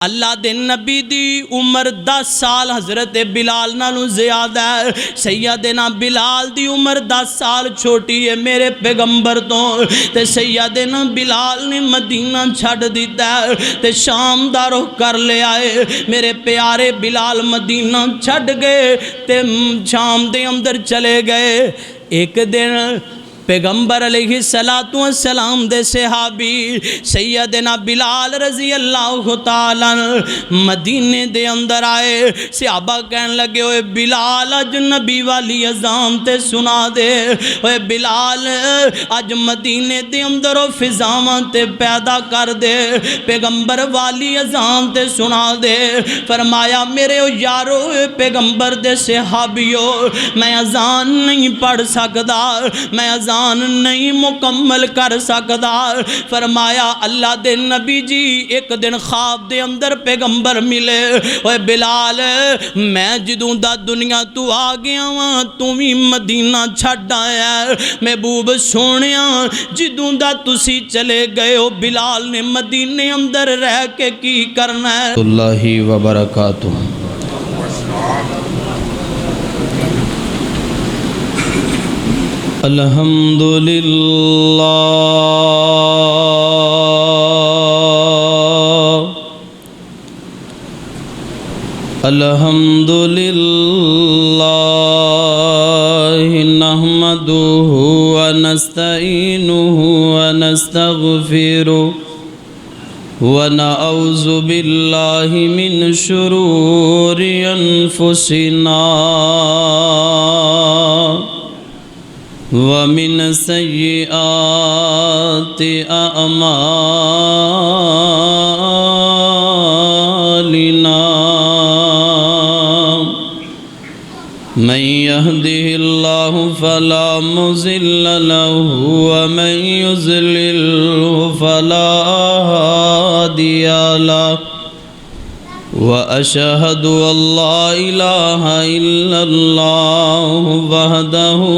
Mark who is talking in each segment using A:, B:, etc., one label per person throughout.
A: अल्लाह दे नबी दी उम्र 10 साल हज़रत बिलाल नालों ज़्यादा है। सैयदना बिलाल दी उम्र 10 साल छोटी है मेरे पैगंबर तो। ते सैयदना बिलाल ने मदीना छड़ दिता ते शाम दा रुख कर लिया है। मेरे प्यारे बिलाल मदीना छड़ गए ते शाम दे अंदर चले गए। एक दिन पैगंबर अलैहिस्सलातु वस्सलाम दे सहाबी सैयदना बिलाल रज़ी अल्लाह तआला मदीने दे अंदर आए। सहाबा कहन लगे ओए बिलाल अज नबी वाली अजान ते सुना दे। ओए बिलाल अज मदीने दे अंदर फिजावां ते पैदा कर दे, पैगंबर वाली अजान ते सुना दे। फरमाया मेरे यारो पैगंबर दे सहाबियो मैं अजान नहीं पढ़ सकदा, मैं अजान नहीं मुकम्मल कर सकदा। फरमाया अल्लाह दे नबी जी एक दिन ख्वाब दे अंदर पैगंबर मिले। ओए बिलाल मैं जदों दा दुनिया तू आ गया वा तू भी मदीना छड़ आया। महबूब सोनिया जदों दा तुसी चले गए हो बिलाल ने मदीने अंदर रह के की करना है। अल्लाहि व बरकातुहू। अल्हम्दुलिल्लाह अल्हम्दुलिल्लाह नहमदुहु व नस्तईनुहु व नस्तगफिरुहु व नऊज़ु बिल्लाहि मिन शुरूरि अनफुसिना वमिन सय्यिआति अअमालिना मन यहदिहिल्लाहु फला मुज़िल्ल लहु व मन युज़लिल्हु फला हादिय लहु व अशहदु अल्ला इलाहा इल्लल्लाहु वहदहु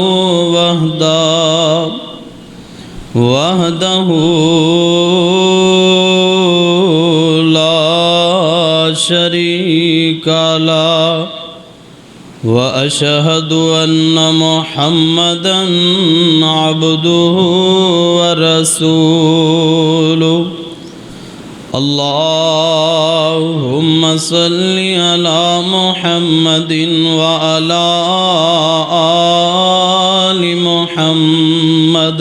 A: ला शरीका लहु व अशहदु अन्न मुहम्मदन अब्दुहु व रसूलुहु। अल्लाहुम्मा सल्लि अला मुहम्मदिन व अला आलि मुहम्मद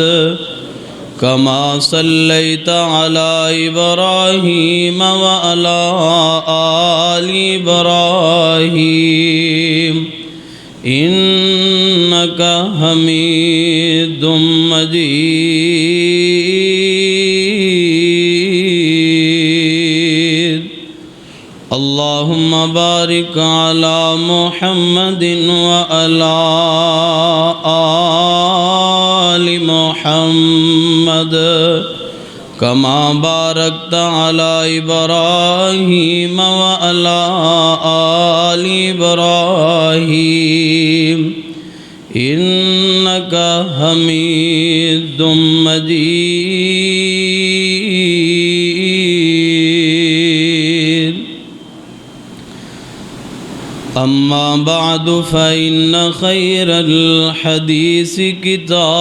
A: कमा सल्लैता अला इब्राहीम व अला आलि इब्राहीम इन्नका हमीदुम मजीद। अल्लाहुम्मा बारिक अला मुहम्मदिन व अला आलि मुहम्मद कमा बारकता अला इब्राहीम व अला आलि इब्राहीम इन्नका हमीदुम मजीद। अम्मा बादु फ़इन्न खैरल हदीस किताबुल्लाह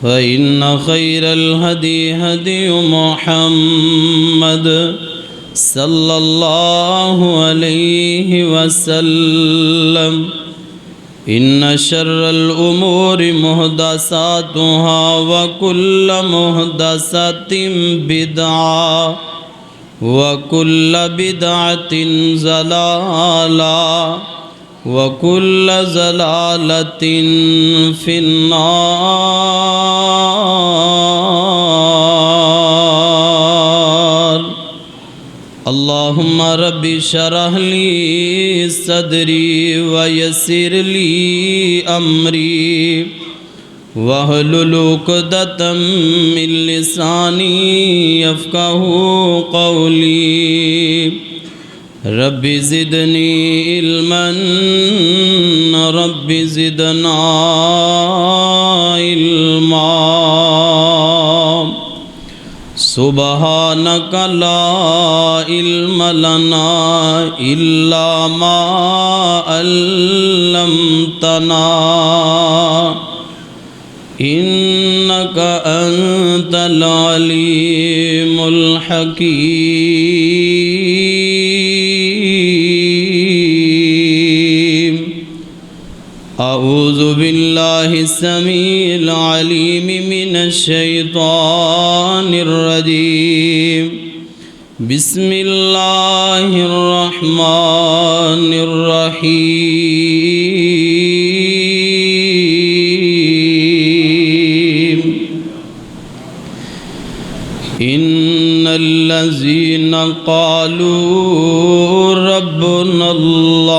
A: फ़इन्न खैरल हदी हदी मुहम्मद सल्लल्लाहु अलैहि वसल्लम। इन्न शर्रल उमूरि मुहदसातुहा व कुल्ल मुहदसतिन बिदआ व कुल्ल बिदअतिन ज़लाला व कुल्ल ज़लालतिन फिन्नार। अल्लाहुम्मा रब्बि शरह ली सदरी व यस्सिर ली अमरी वहलुल उक़दतम मिन लिसानी यफ़क़हू क़ौली। Rabbi ज़िदनी इल्मन rabbi ज़िदना इल्मा। सुबहानक ला इल्म लना इल्ला मा अल्लमतना इन्नक अंतल अलीमुल हकीम। अऊज़ु बिल्लाहि समीइल अलीम मिनश शैतानिर रजीम। बिस्मिल्लाहिर रहमानिर रहीम। इन्नल्लज़ीना क़ालू रब्बुनल्लाह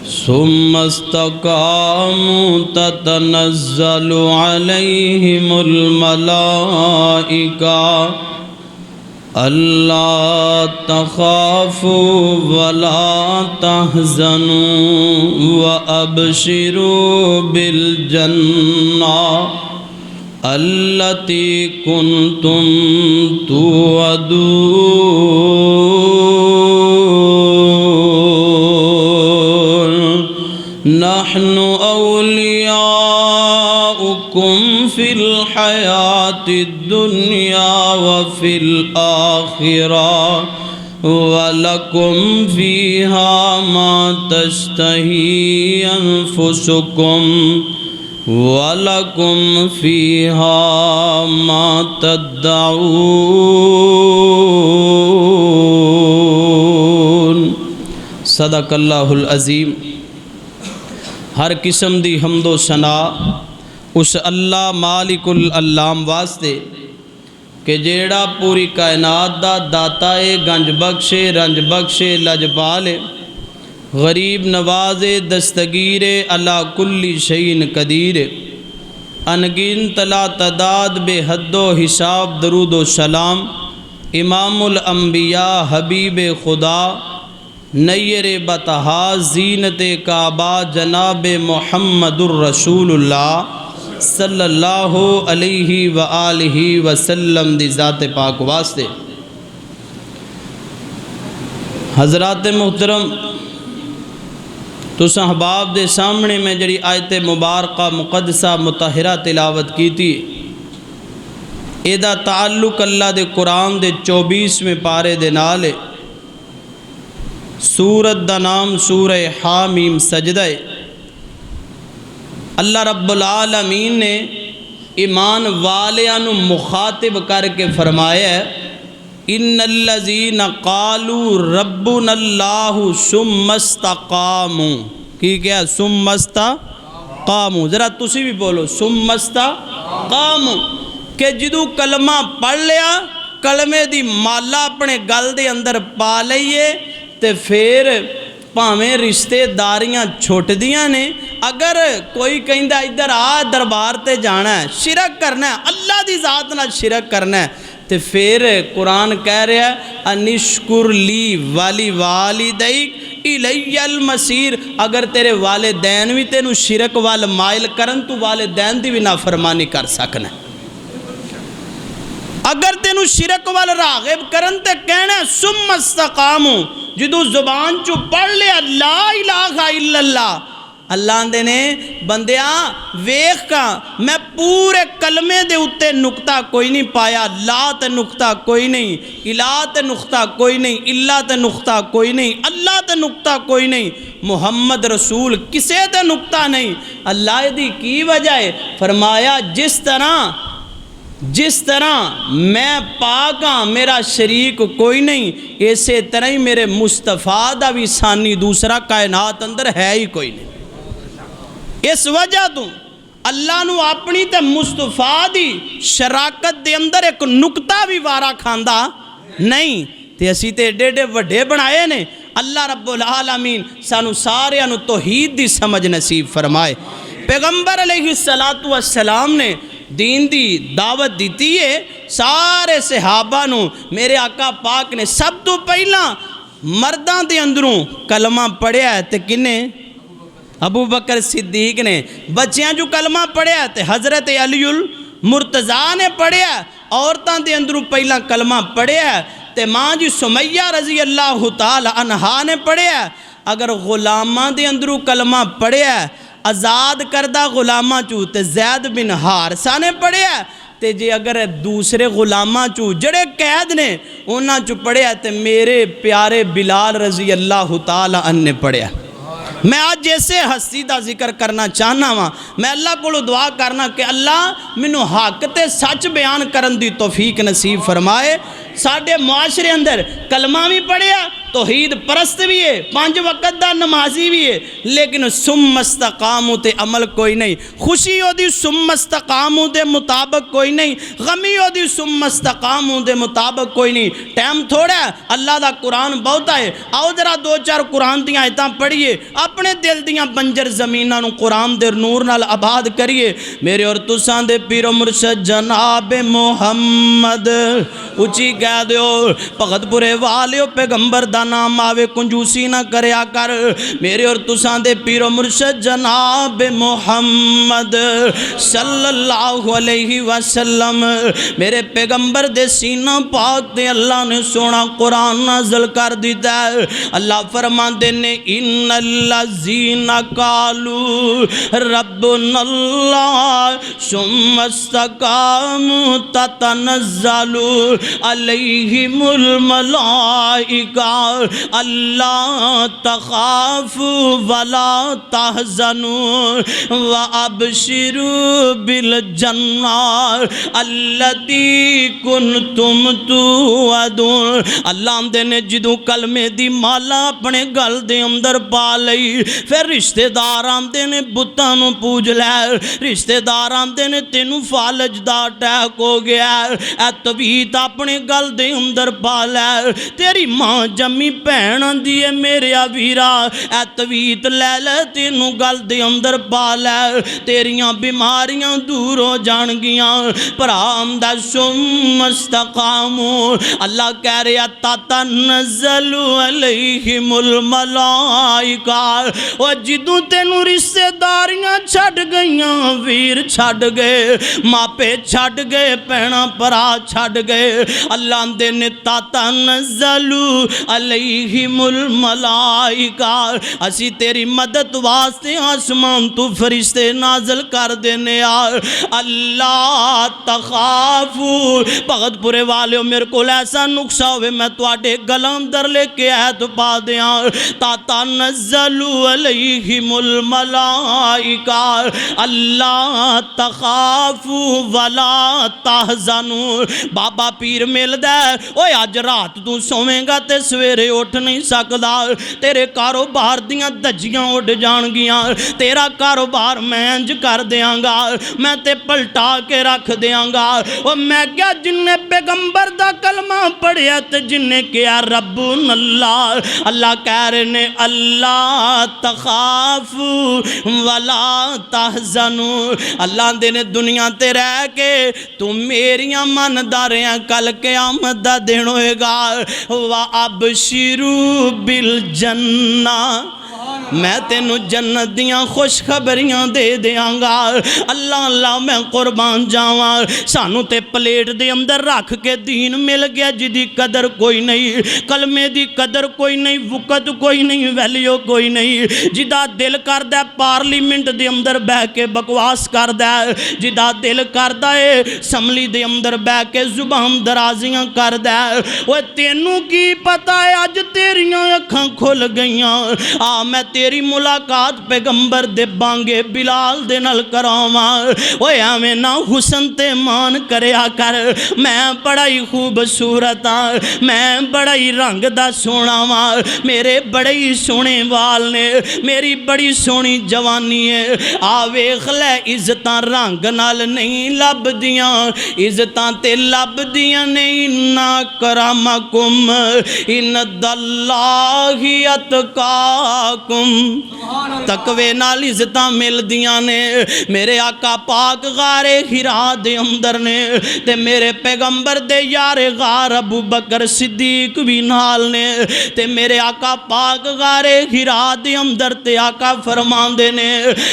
A: सुम्मा इस्तक़ामू ततनज़्ज़लु अलैहिमुल मलाइका अल्ला तख़ाफ़ू वला तहज़नू व अबशिरू बिल जन्नह अल्लती कुन्तुम तुअदून। नहनु औलियाउकुम फिल हयातिद दुनिया व फिल आखिरह वलकुम फ़ीहा मा तश्तही अनफुसुकुम वलकुम फ़ीहा मा तद्दऊन। सदक़ल्लाहुल अज़ीम। हर किस्म दी हम्दो सना उस अल्लाह मालिकुल अल्लाम वास्ते कि जेड़ा पूरी कायनात दा दाता है, गंज बख्शे, रंज बख्शे, लजपाल है, गरीब नवाज़े, दस्तगीर अला कुल्ली शैइन कदीर, अनगिनत ला तदाद बेहद्दो हिसाब दरूदो सलाम इमामुल अंबिया हबीब खुदा नय्यर बतहा ज़ीनत काबा जनाब मुहम्मदुर रसूलुल्लाह सल्लल्लाहु अलैहि व आलिहि वसल्लम दी ज़ात पाक वास्ते। हज़रात मुहतरम, तुस अहबाब दे सामने मैं जड़ी आयत मुबारका मुक़द्दसा मुतहरा तिलावत की थी, एदा ताल्लुक अल्लाह दे कुरान दे 24वें पारे दे नाल। सूरत दा नाम सूरह हामीम सजदा है। अल्लाह रब्बुल आलमीन ने ईमान वालियां नू मुखातिब करके फरमाया है, इन्नल्लज़ीना क़ालू रब्बुनल्लाहु सुम्मस्तक़ामू। की क्या? सुम्मस्तक़ामू। ज़रा तुसी भी बोलो सुम्मस्तक़ामू। कि जिदू कलमा पढ़ लिया, कलमे दी माला अपने गल दे अंदर पा लईए ते फिर भावें रिश्तेदारियां छुटदियां ने। अगर कोई कहंदा इधर आ दरबार ते जाना है, शिरक करना है, अल्लाह दी ज़ात नाल शिरक करना है, तो फिर कुरान कह रहा है अनिश्कुर ली वाली वालिदैक इलैयल मसीर। अगर तेरे वालिदैन भी तेनू शिरक वाल माइल करन, तू वालिदैन दी भी नाफरमानी कर सकना। अगर तेनू शिरक वाल रागिब करन ते कहना सुम्मस्तक़ामू। जिदू जुबान चू पढ़ लिया ला इलाहा इल्लल्लाह, अल्लाह आंदे ने बंदिया वेख का मैं पूरे कलमे दे उत्ते नुकता कोई नहीं पाया। ला ते नुकता कोई नहीं, इला ते नुकता कोई नहीं, इल्ला ते नुकता कोई नहीं, अल्लाह ते नुकता कोई नहीं, मुहम्मद रसूल किसे ते नुकता नहीं। अल्लाह दी की वजह है? फरमाया जिस तरह मैं पाक हाँ, मेरा शरीक कोई नहीं, इसे तरह ही मेरे मुस्तफ़ा दा भी सानी दूसरा कायनात अंदर है ही कोई नहीं। इस वजह तो अल्लाह नू अपनी ते मुस्तफ़ा दी शराकत दे अंदर एक नुकता भी वारा खांदा नहीं। ते असी ते एडे एडे वड्डे बनाए ने। अल्लाह रब्बुल आलमीन सानू सारियां नू तौहीद दी समझ नसीब फरमाए। पैगंबर अलैहिस्सलातु वस्सलाम ने दीन दी दावत दी है सारे सहाबा नू। मेरे आका पाक ने सब तो पहला मर्दां दे अंदरों कलमा पढ़िया है ते किन्ने? अबू बकर सिद्दीक ने। बच्चियां जो कलमा पढ़िया ते हज़रत अलीउल मुर्तज़ा ने पढ़िया औरतां दे अंदरों पहला कलमा पढ़िया ते माँ जी सुमैया रज़ी अल्लाह तआला अन्हा ने पढ़िया। अगर गुलामां दे अंदरों कलमा पढ़िया आज़ाद करदा गुलामां चू ते ज़ैद बिन हारसा ने पढ़िया ते जे अगर दूसरे गुलामां चू जड़े कैद ने उन्हां चू पढ़िया ते मेरे प्यारे बिलाल रज़ी अल्लाह तआला अन्हु ने पढ़िया। मैं आज ऐसे हस्ती का जिक्र करना चाहना वा, मैं अल्लाह को दुआ करना कि अल्लाह मैनू हक ते सच बयान करन दी तौफीक नसीब फरमाए। साडे मुआशरे अंदर कलमा भी पढ़िया तौहीद परस्त भी है, 5 वक़्त दा नमाजी भी है, लेकिन सुम्मस्तकामु ते अमल कोई नहीं। खुशी ओदी सुम्मस्तकामु दे मुताबिक कोई नहीं, गमी ओदी सुम्मस्तकामु दे मुताबिक कोई नहीं। टाइम थोड़ा है, अल्लाह दा कुरान बहुत है। आओ जरा 2-4 कुरान दी आयतां पढ़िए, अपने दिल दियां बंजर ज़मीनां नूं कुरान दे नूर नाल आबाद करिए। मेरे और तुसां दे पीरो मुर्शद जनाब मुहम्मद उची कह दिओ भगतपुरे वालिओ पैगंबर दा नाम आवे कंजूसी ना करया कर। मेरे और तुसां दे पीरो मुर्शद जनाब मुहम्मद सल्लल्लाहु अलैहि वसल्लम मेरे पैगंबर दे सीना पाक ते अल्लाह ने सोना कुरान नाज़िल कर दिता है। अल्लाह फरमाते ने इन्नल्लज़ीना कालू रब्बुनल्लाह सुम्मस्तकामु ततनज़्ज़लु अलैहिमुल मलाइका अल्लाह तखाफु वला तहज़नु व अबशिरू बिल जन्ना अल्लती कुन्तुम तुअदून। अल्लाह आंदे ने जदों कलमे दी माला अपने गल दे अंदर पा लई, फिर रिश्तेदार आंदे ने बुतां नूं पूज लै, रिश्तेदार आंदे ने तेनू फालज दा अटैक हो गया, ऐ तवीत अपने गल दे अंदर पा लै। तेरी मां जम्मी भैन आंदी है मेरे वीरा, ऐ तवीत लै लै तेनू गल दे अंदर पा लै, तेरियां बीमारियां दूर हो जाणगियां। भरा आंदा सुम्मस्तकामु, अल्लाह कह रहा ततनज़्ज़लु अलैहिमुल मलाइका। ओ जिदों तेनू रिश्तेदारियां छड़ गईयां, वीर छड़ गए, मापे छड़ गए, भैणां भरा छड़ गए, अल्लाह आंदे ने ततनज़्ज़लु अलैहिमुल मलाइका। असी तेरी मदद वास्ते आसमान तू फरिश्ते नाज़िल कर देने आ। अल्लाह तखाफू भगतपुरे वाले मेरे को ऐसा नुक्सा होवे मैं तुहाडे गलां अंदर लेके ऐत पा दियां ततनज़्ज़लु अलैहिमुल मलाइका अल्लाह तखाफू वला तहज़नु। बाबा पीर मिलदा ओए अज रात तू सोवेंगा ते सवेरे उठ नहीं सकदा, तेरे कारोबार दियां धज्जियां उड़ जाणगियां, तेरा कारोबार मैं इंज कर देंगा, मैं ते पलटा के रख देंगा। ओ मैं क्या जिन्ने पैगंबर दा कलमा पढ़िया ते जिन्ने क्या रब्बुनल्लाह, अल्लाह कह रहे ने अल्लाह तखाफू वला तहज़नु। अल्लाह दे ने दुनिया ते रह के तू मेरियां मनदा रहा, कल क़यामत दा दिन होएगा। वा अबशिरू बिल जन्ना, मैं तेनू जन्नत दियां खुशखबरियां दे देंगा। अल्लाह अल्लाह मैं कुर्बान जावा, सानू ते प्लेट दे अंदर रख के दीन मिल गया जिदी कदर कोई नहीं, कलमे दी कदर कोई नहीं, वक़्त कोई नहीं, वैल्यू कोई नहीं। जिदा दिल करदा पार्लीमेंट दे अंदर बह के बकवास करदा, जिदा दिल करदा है असम्बली दे अंदर बह के जुबान दराजियां करदा। ओए तेनू की पता है अज तेरियां अखां खुल गईयां, आ मैं तेरी मुलाकात पैगंबर दे बांगे बिलाल दे नाल करावां। ओए एवें ना हुसन ते मान करया कर, मैं बड़ा ही खूबसूरत हाँ, मैं बड़ा ही रंग दा सोना वां, मेरे बड़े ही सोहने वाल ने, मेरी बड़ी सोहनी जवानी है। आ वेख लै इज्जतां रंग नाल नहीं लभदियां, इज्जतां ते लभदियां नहीं ना करामकुम इन्नदल्लाहि अतकाकुम तकवे नाल इज्जतां मिलदियां ने। मेरे आका पाक गारे हिरा दे अंदर ने ते मेरे पैगंबर दे यारे गार अबू बकर सिद्दीक भी नाल ने ते मेरे आका पाक गारे हिरा दे अंदर ते आका फरमांदे ने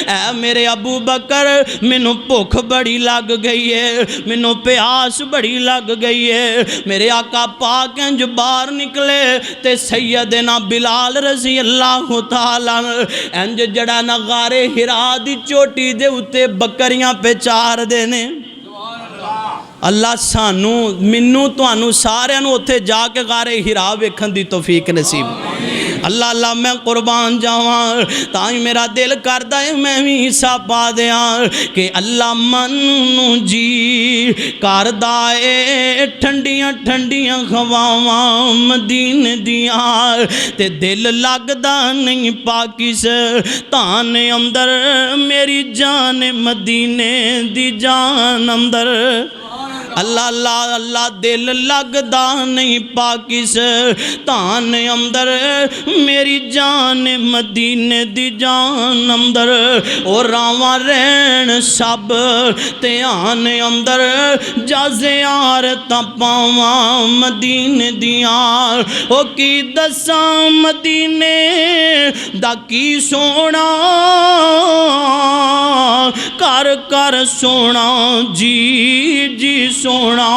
A: ऐ मेरे अबू बकर मैनू भुख बड़ी लग गई है, मैनू प्यास बड़ी लग गई है। मेरे आका पाक इंज बाहर निकले ते सैयदना बिलाल रज़ी अल्लाह तआला इंज जड़ा ना गारे हिरा दी चोटी दे उत्ते बकरियां पे चार देने। अल्लाह सानू मैनू तुहानू सारियां नू उत्थे जाके गारे हिरा वेखण दी तौफीक नसीब। अल्लाह अल्लाह मैं कुर्बान जावां ताई मेरा दिल करदा है मैं भी हिस्सा पा दियां कि अल्लाह मन नू जी करदा है ठंडियां ठंडियां हवावां मदीने दियां ते दिल लगदा नहीं पाकिस्तान अंदर मेरी जान मदीने दी जान अंदर। अल्लाह अल्लाह अल्लाह दिल लगदा नहीं पाकिस्तान अंदर मेरी जान मदीने दी जान अंदर। और रावां रहन सब ध्यान अंदर जाजे यार तपावां मदीने दियां। ओ की दसां मदीने दा की सोना कर कर सोना जी जी सोना।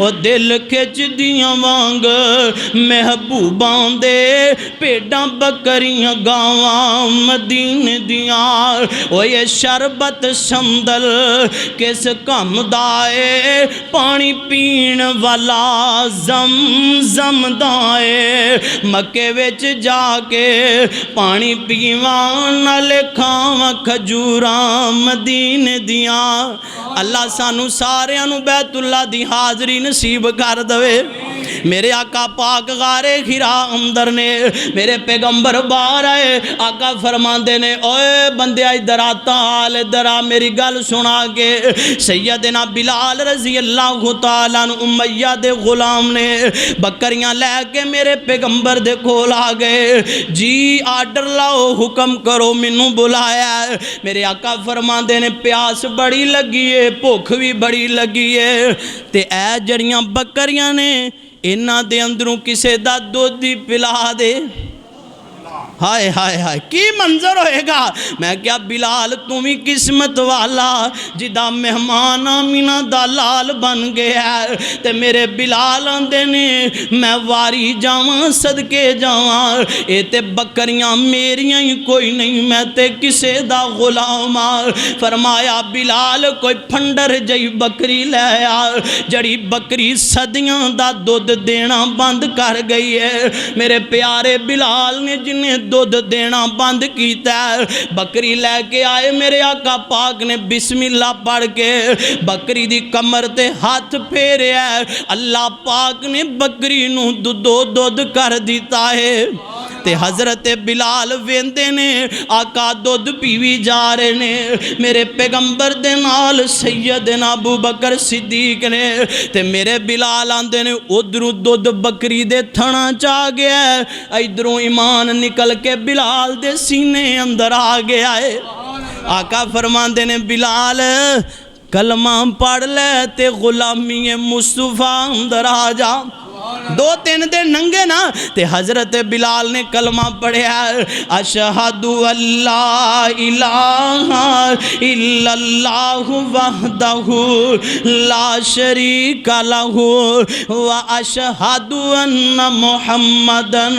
A: ओ दिल खिच दियां वांग महबूबां दे भेडां बकरियां गावां मदीने दियां। ओ ये शरबत संदल किस कम दा ए पानी पीण वाला जम जम दा ए। मक्के विच जाके पानी पीवां नाले खावां खजूरां मदीने दियां। अल्लाह सानू सारियां नू बैतुल्ला दी हाज़री नसीब कर दवे। मेरे आका पाक गारे हिरा अंदर ने मेरे पैगंबर बाहर आए आका फरमांदे ने ओए बंदे इधर आ ताल इधर आ मेरी गल सुना के। सैयदना बिलाल रज़ी अल्लाह तआला अन्हु उमैया दे गुलाम ने बकरियां लैके मेरे पैगंबर दे कोल आ गए जी आर्डर लाओ हुक्म करो मैनू बुलाया। मेरे आका फरमांदे ने प्यास बड़ी लगी है भुख भी बड़ी लगी है ते ऐ जड़ियां बकरियां ने इन्हां दे अंदरों किसे दा दुध ही पिला दे। हाय हाय हाय की मंजर होएगा। मैं क्या बिलाल तू भी किस्मत वाला जिदा मेहमान आमिना दा लाल बन गया ते मेरे बिलाल आंदे ने मैं वारी जावां सदके जावां ए ते बकरियां मेरियां ही कोई नहीं मैं ते किसे दा गुलाम आ। फरमाया बिलाल कोई फंडर जई बकरी लै आ जड़ी बकरी सदियां दा दुध देना बंद कर गई है। मेरे प्यारे बिलाल ने जिन्हें दुध देना बंद किया बकरी लैके आए मेरे आका पाक ने बिस्मिल्लाह पढ़ के बकरी दी कमर ते हाथ फेरिया अल्लाह पाक ने बकरी नू दुधो दुध कर दिता है ते हजरत बिलाल वेंदे ने आका दुध पीवी जा रहे ने। मेरे पैगंबर दे नाल सैयदना अबू बकर सिद्दीक ने ते मेरे बिलाल आंदे ने उधरों दुध बकरी दे थणा च आ गया इधरों ईमान निकल के बिलाल दे सीने अंदर आ गया है। आका फरमांदे ने बिलाल कलमा पढ़ ले ते गुलामी मुस्तफा अंदर आ जा। दो तीन दिन नंगे ना ते हजरत बिलाल ने कलमा पढ़िया अशहदु अल्ला इलाहा इल्लल्लाहु वहदहु ला शरीका लहु व अशहदु अन्ना मुहम्मदन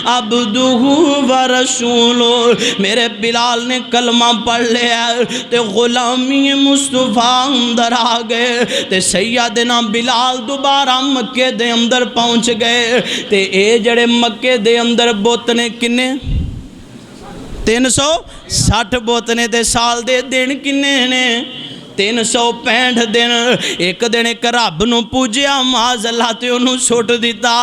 A: अब्दुहु व रसूलुहु। मेरे बिलाल ने कलमा पढ़ लिया ते गुलामी मुस्तफा अंदर आ गए ते सैयदना बिलाल दोबारा मक्के दे अंदर पहुंच गए ते ये जड़े मक्के दे अंदर बुत ने किन्ने 360 बुत ने ते साल दे दिन किन्ने ने 365 दिन। एक दिन एक रब नूं पूजिया माज अल्लाह ते उहनूं सुट दिता।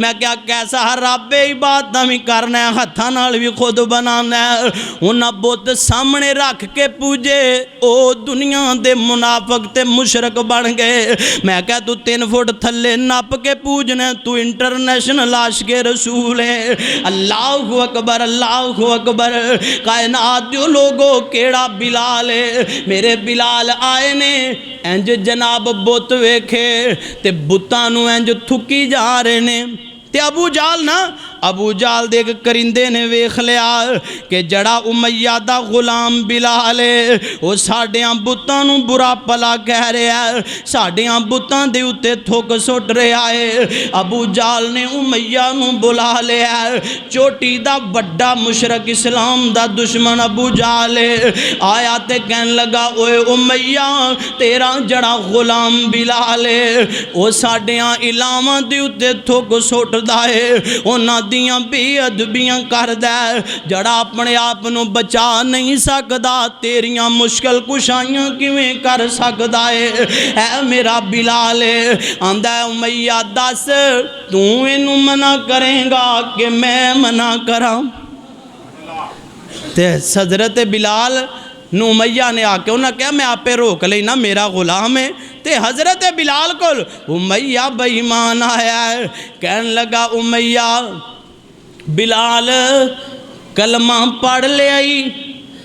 A: मैं क्या कैसा रब है, इबादतां भी करना है, हत्थां नाल भी खुद बनाना है। उन्हां बुत सामने रख के पूजे, ओ दुनिया दे मुनाफिक ते मुशरक बन गए। मैं क्या तू 3 फुट थले नप के पूजना, तू इंटरनेशनल आशिके रसूल है। अल्लाहु अकबर, अल्लाहु अकबर। कायनात जो लोगो केड़ा बिलाल है, मेरे बिलाल आए ने इंज जनाब बुत वेखे ते बुतां नूं इंज थुकी जा रहे ने। ते अबू जाल ना, अबू जाल दे करिंदे ने वेख लिया कि जड़ा उमैया दा गुलाम बिलाल है वो साडियां बुतां नूं बुरा भला कह रहा है, साडियां बुतां दे उत्ते थुक सुट रहा है। अबू जाल ने उमैया नूं बुला लिया। चोटी दा बड़ा मुशरक इस्लाम दा दुश्मन अबू जाल आया ते कहन लगा, ओए उमैया तेरा जड़ा गुलाम बिलाल है वो साडियां इलावां दे उत्ते थुक सुटदा है, उन्हां दियां बेअदबियां करदा है। जड़ा अपने आप नूं बचा नहीं सकदा तेरियां मुश्किल कुशाइयां किवें कर सकदा है? ऐ मेरा बिलाल आंदा उमैया दस तू इनू मना करेगा कि मैं मना करां? ते हज़रत बिलाल नूं उमैया ने आके उन्हें कहा मैं आपे रोक लेना, मेरा गुलाम है। ते हज़रत बिलाल को उमैया बेईमान आया है, कहन लगा उमैया बिलाल कलमा पढ़ लिया।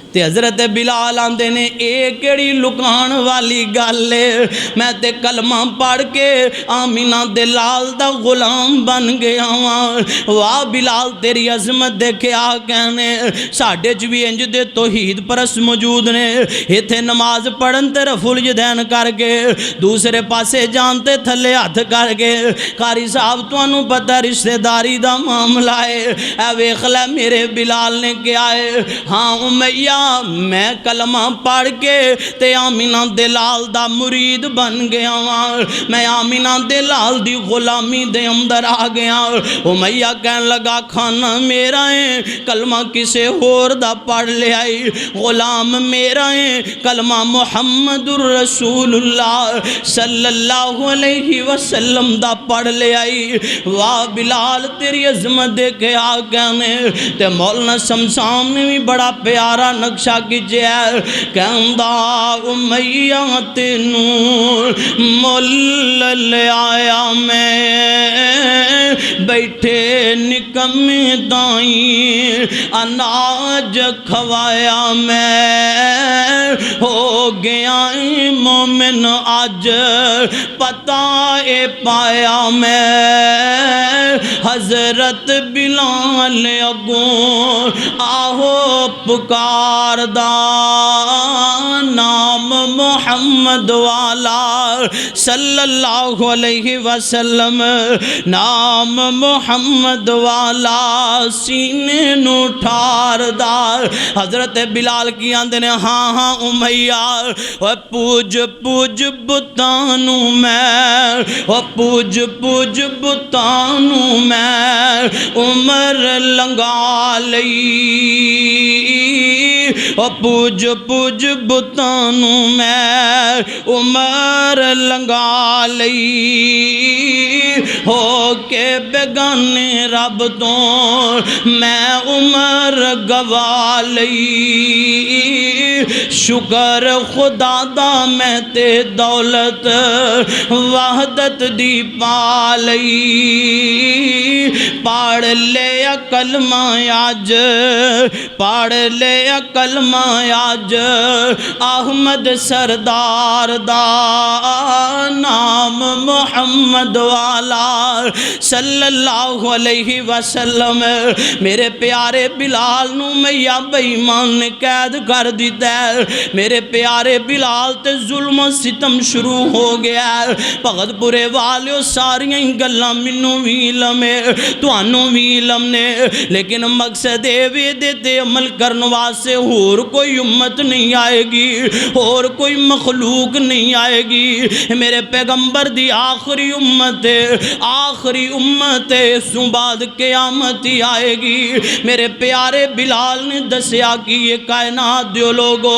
A: ते हज़रत बिलाल आंदे ने ये केड़ी लुकान वाली गल है, मैं ते कलमा पढ़ के आमीना दे लाल दा गुलाम बन गया वां। वाह बिलाल तेरी अजमत देखिया कहने, साडे च भी इंज दे तौहीद परस्त मौजूद ने। इत्थे नमाज पढ़न ते रफुल जदैन करके दूसरे पासे जानते थले हथ करके, कारी साहब तुहानू पता रिश्तेदारी दा मामला है। ऐ वेख लै मेरे बिलाल ने क्या है, हाँ उमैया मैं कलमा पढ़ के ते आमीना दे लाल दा मुरीद बन गया वां, मैं आमीना दे लाल दी गुलामी दे अंदर आ गया। उमैया कहन लगा खाना मेरा है, कलमा किसे होर दा पढ़ लिया, गुलाम मेरा है, कलमा मुहम्मदुर रसूलुल्लाह सल्लल्लाहु अलैहि वसल्लम दा पढ़ लिया। वाह बिलाल तेरी अजमत दे के आ कहने। ते मौलाना शमशाम ने भी बड़ा प्यारा नक्शा खिंचिया, कहंदा उमैया तेनू मुल ले आया मैं, बैठे निकम्मे दाई अनाज खवाया मैं, हो गया मोमिन अज पता ए पाया मैं। हजरत बिलाल अगों आहो पुकार दा नाम मुहम्मद वाला सल्लल्लाहु अलैहि वसल्लम, नाम मुहम्मद वाला सीने नू ठारदा। हजरत बिलाल की आंदे ने हाँ हाँ उमैया पूज पूज बुतानू मैं, पूज पूज बुतानू मैं उमर लंघा लई, पूज पूज बुतानू मैं उमर लंघा लई, हो के बेगाने रब तो मैं उमर गवा लई। शुक्र खुदा दा मैं ते दौलत वहदत दी पा लई, पढ़ ले कलमा अज, पढ़ ले कलमा अज अहमद सरदार दा नाम मुहम्मद वाला सल्लल्लाहु अलैहि वसल्लम। मेरे प्यारे बिलाल नू मैया बेईमान ने कैद कर दिता है, मेरे प्यारे बिलाल ते जुल्म सितम शुरू हो गया। भगतपुरे वालियो सारियां ही गल्लां मैनू भी इलम है, तुहानू भी इलम ने, लेकिन मकसद ये ते अमल करने वास्ते होर कोई उम्मत नहीं आएगी, और कोई मखलूक नहीं आएगी। मेरे पैगंबर दी आखिरी उम्मत है, आखिरी उम्मत है, इस बाद क़यामत ही आएगी। मेरे प्यारे बिलाल ने दसिया कि ये कायनात दे लोगो,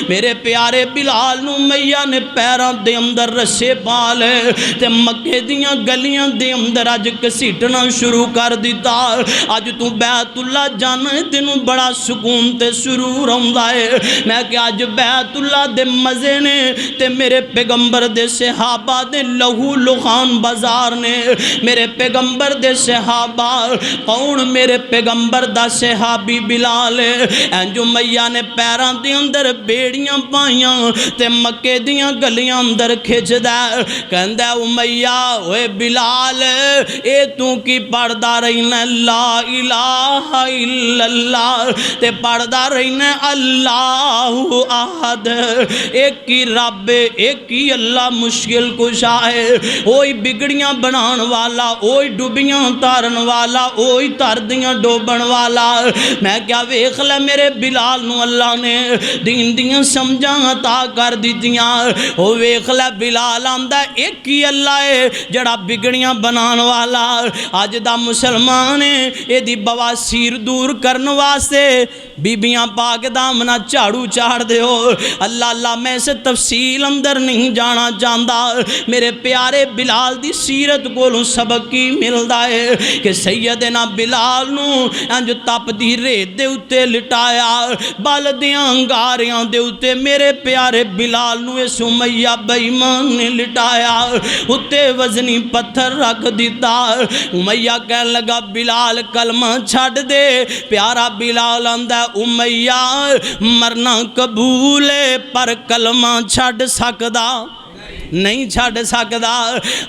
A: मेरे प्यारे बिलाल नू मैया ने पैरों दे अंदर रस्से पा ले ते मक्के दियां गलियां दे अंदर अज घसीटना शुरू कर दिता। अज तू बैतुल्ला जाना तेनू बड़ा सुकून ते सुरूर आउंदा है। मैं कि अज बैतुल्ला दे मज़े ने ते मेरे पैगंबर दे सहाबा दे लहू लुहान बाजार ने। मेरे पैगंबर दे सहाबा कौन? मेरे पैगंबर दा सहाबी बिलाल। इंजो मैया ने पैरों दे अंदर बेड़ियां पाइयां ते मक्के दियां गलियां अंदर खिंचदा, कहंदा उमैया ओए बिलाल ए तू की पढ़दा रहना ला इलाहा इल्लल्लाह ते पढ़दा रहना अल्लाहु अहद, एक ही रब एक ही अल्लाह मुश्किल कुशा है। ओही बिगड़ियां बनाने वाला, ओही डुबियां तारन वाला, ओही तरदियां डोबन वाला। मैं क्या वेख लै मेरे बिलाल नू अल्लाह ने दीन दियां समझां अता कर दित्तियां। ओ वेख लै बिलाल आंदा एक ही अल्लाह है जड़ा बिगड़ियां बनाने वाला। अज दा मुसलमान है एदी बवासीर दूर करने वास्ते बीबियां पाक दामना झाड़ू चाड़ दिओ। अल्लाह अल्लाह मैं इस तफसील अंदर नहीं जाना चाहता। मेरे प्यारे बिलाल दी सीरत कोलों सबक की मिलता है कि सैयदना बिलाल नू इंज तपदी रेत दे उत्ते लिटाया, बल दियां अंगारियां दे उत्ते मेरे प्यारे बिलाल नू इस उमैया बेईमान ने लिटाया, उत्ते वजनी पत्थर रख दिता। उमैया कहन लगा बिलाल कलमा छड़ दे। प्यारा बिलाल आंदा उमैया मरना कबूल है पर कलमा छड़ सकदा नहीं छड़ सकदा।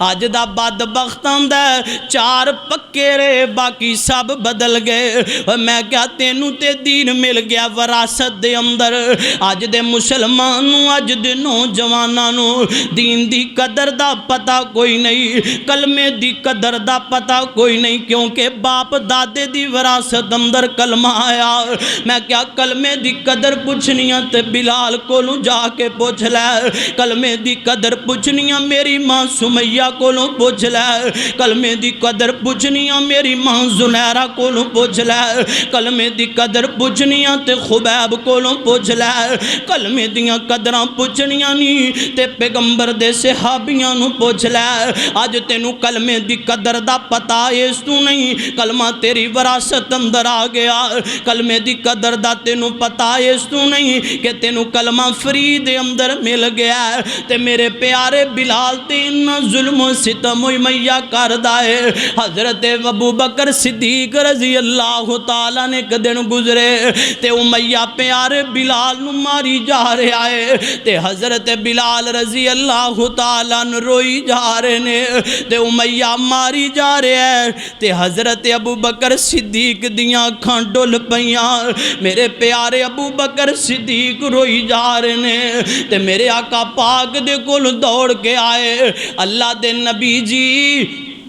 A: अज दा बदबख्त आंदा चार पक्के रे बाकी सब बदल गए। मैं क्या तेनू ते दीन मिल गया विरासत दे अंदर। अज दे मुसलमान नू, अज दे नौजवानां नू दीन दी कदर दा पता कोई नहीं, कलमे दी कदर दा पता कोई नहीं, क्योंकि बाप दादे दी विरासत अंदर कलमा आया। मैं क्या कलमे दी कदर पुछनी ते बिलाल कोलों जाके पुछ लै। कलमे दी कदर पुछनी मेरी मां सुमैया कोलों पुछ लै। कलमे दी कदर पुछनी मेरी मां जुनैरा कोलों पुछ लै। कलमे दी कदर पुछनी ते खुबैब कोलों पुछ लै। कलमे दियां कदरां पुछनियां नहीं ते पैगंबर दे सहाबियां नू पुछ लै। अज तेनू कलमे दी कदर दा पता इस तू नहीं, कलमा तेरी विरासत अंदर आ गया। कलमे दी कदर दा तेनू पता इस तू नहीं कि तेनू कलमा फ्री दे अंदर मिल गया। ते मेरे प्यारे बिलाल ते इन्ना जुल्म सितम मैया करदा है। हजरत अबू बकर सिद्दीक रजी अल्लाह तआला ने एक दिन गुजरे ते उमैया प्यारे बिलाल नू मारी जा रहा है ते हजरत बिलाल रजी अल्लाह तआला न रोई जा रहे ने ते उमैया मारी जा रहा है ते हजरत अबू बकर सिद्दीक दियां अखां डुल पईयां। मेरे प्यारे अबू बकर सिद्दीक रोई जा रहे ने ते मेरे आका पाक दे कोल दौड़ के आए। अल्लाह दे नबी जी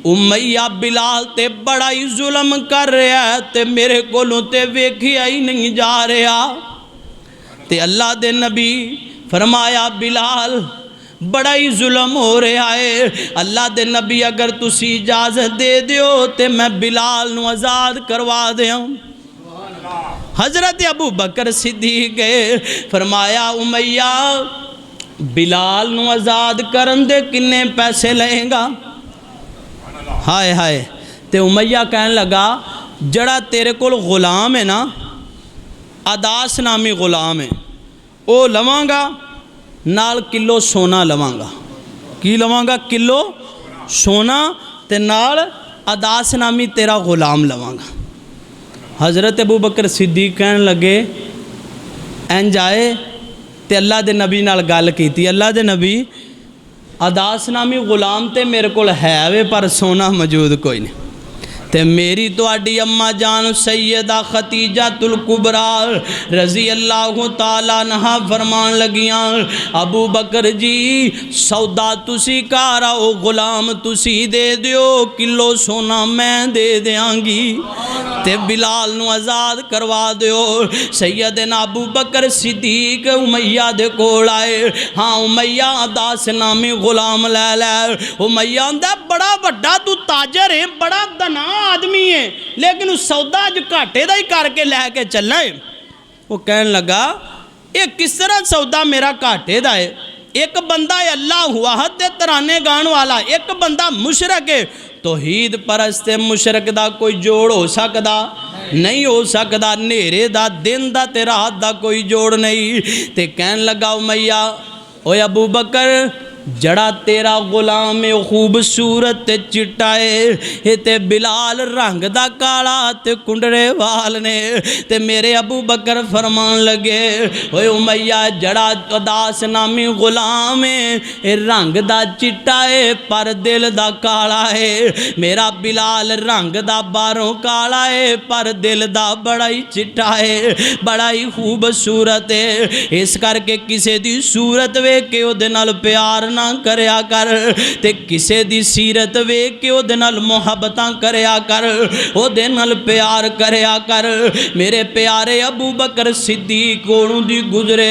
A: उमैया बिलाल ते बड़ा ही जुल्म कर रहा है ते मेरे कोलों ते वेखिया ही नहीं जा रहा। ते अल्लाह दे नबी फरमाया बिलाल बड़ा ही जुल्म हो रहा है। अल्लाह दे नबी अगर तुसी इजाजत दे दियो ते मैं बिलाल नू आज़ाद करवा दें। हजरत अबू बकर सिद्दीक गए, फरमाया उमैया बिलाल नू आज़ाद करन दे किन्ने पैसे लेगा? हाय हाय। ते उमैया कहन लगा जड़ा तेरे कोल गुलाम है ना, अदास नामी गुलाम है, वो लवांगा नाल किलो सोना लवांगा। की लवांगा? किलो सोना ते नाल अदास नामी तेरा गुलाम लवांगा। हज़रत अबू बकर सिद्दीक कहन लगे इंज आए ते अल्लाह दे नबी नाल गल कीती। अल्लाह दे नबी अदास नामी गुलाम ते मेरे कोल है वे पर सोना मौजूद कोई नहीं। ते मेरी तुहाडी अम्मा जान सैयदा खतीजातुल कुबरा रजी अल्लाह ताला अन्हा फरमान लगियां, अबू बकर जी सौदा तुसी घर आओ, गुलाम तुसी दे दियो, किलो सोना मैं दे देंगी ते बिलाल नू आज़ाद करवा दियो। सैयदना अबू बकर सिद्दीक उमैया दे कोल आए, हाँ उमैया 10 नामी गुलाम लै लै। उमैया आंदा बड़ा वड्डा तू ताजर है, बड़ा धना आदमी है, लेकिन उस सौदा अज घाटे दा ही करके लैके चलना है। वो कहन लगा ये किस तरह सौदा मेरा घाटे दा है? एक बंदा है अल्लाह वाहद दे तराने गान वाला, एक बंदा मुशरक है। तौहीद परस्त मुशरक दा कोई जोड़ हो सकदा नहीं, हो सकदा नेरे दा दिन दा ते रात दा कोई जोड़ नहीं। ते कहन लगा उमैया ओए अबू बकर जड़ा तेरा गुलाम है खूबसूरत ते चिट्टा है, ते बिलाल रंग दा काला ते कुंडरे वाल ने। ते मेरे अबू बकर फरमान लगे ओए उमैया जड़ा अदास नामी गुलाम है रंग दा चिट्टा है पर दिल दा काला है, मेरा बिलाल रंग दा बारों काला है पर दिल दा बड़ा ही चिट्टा है, बड़ा ही खूबसूरत है। इस करके किसी दी सूरत वेख के उहदे नाल प्यार ना करया कर, ते किसे दी सीरत वेख के उहदे नाल मुहब्बतां करया कर, उहदे नाल प्यार करया कर। मेरे प्यारे अबू बकर सिद्दीक कोलों दी गुजरे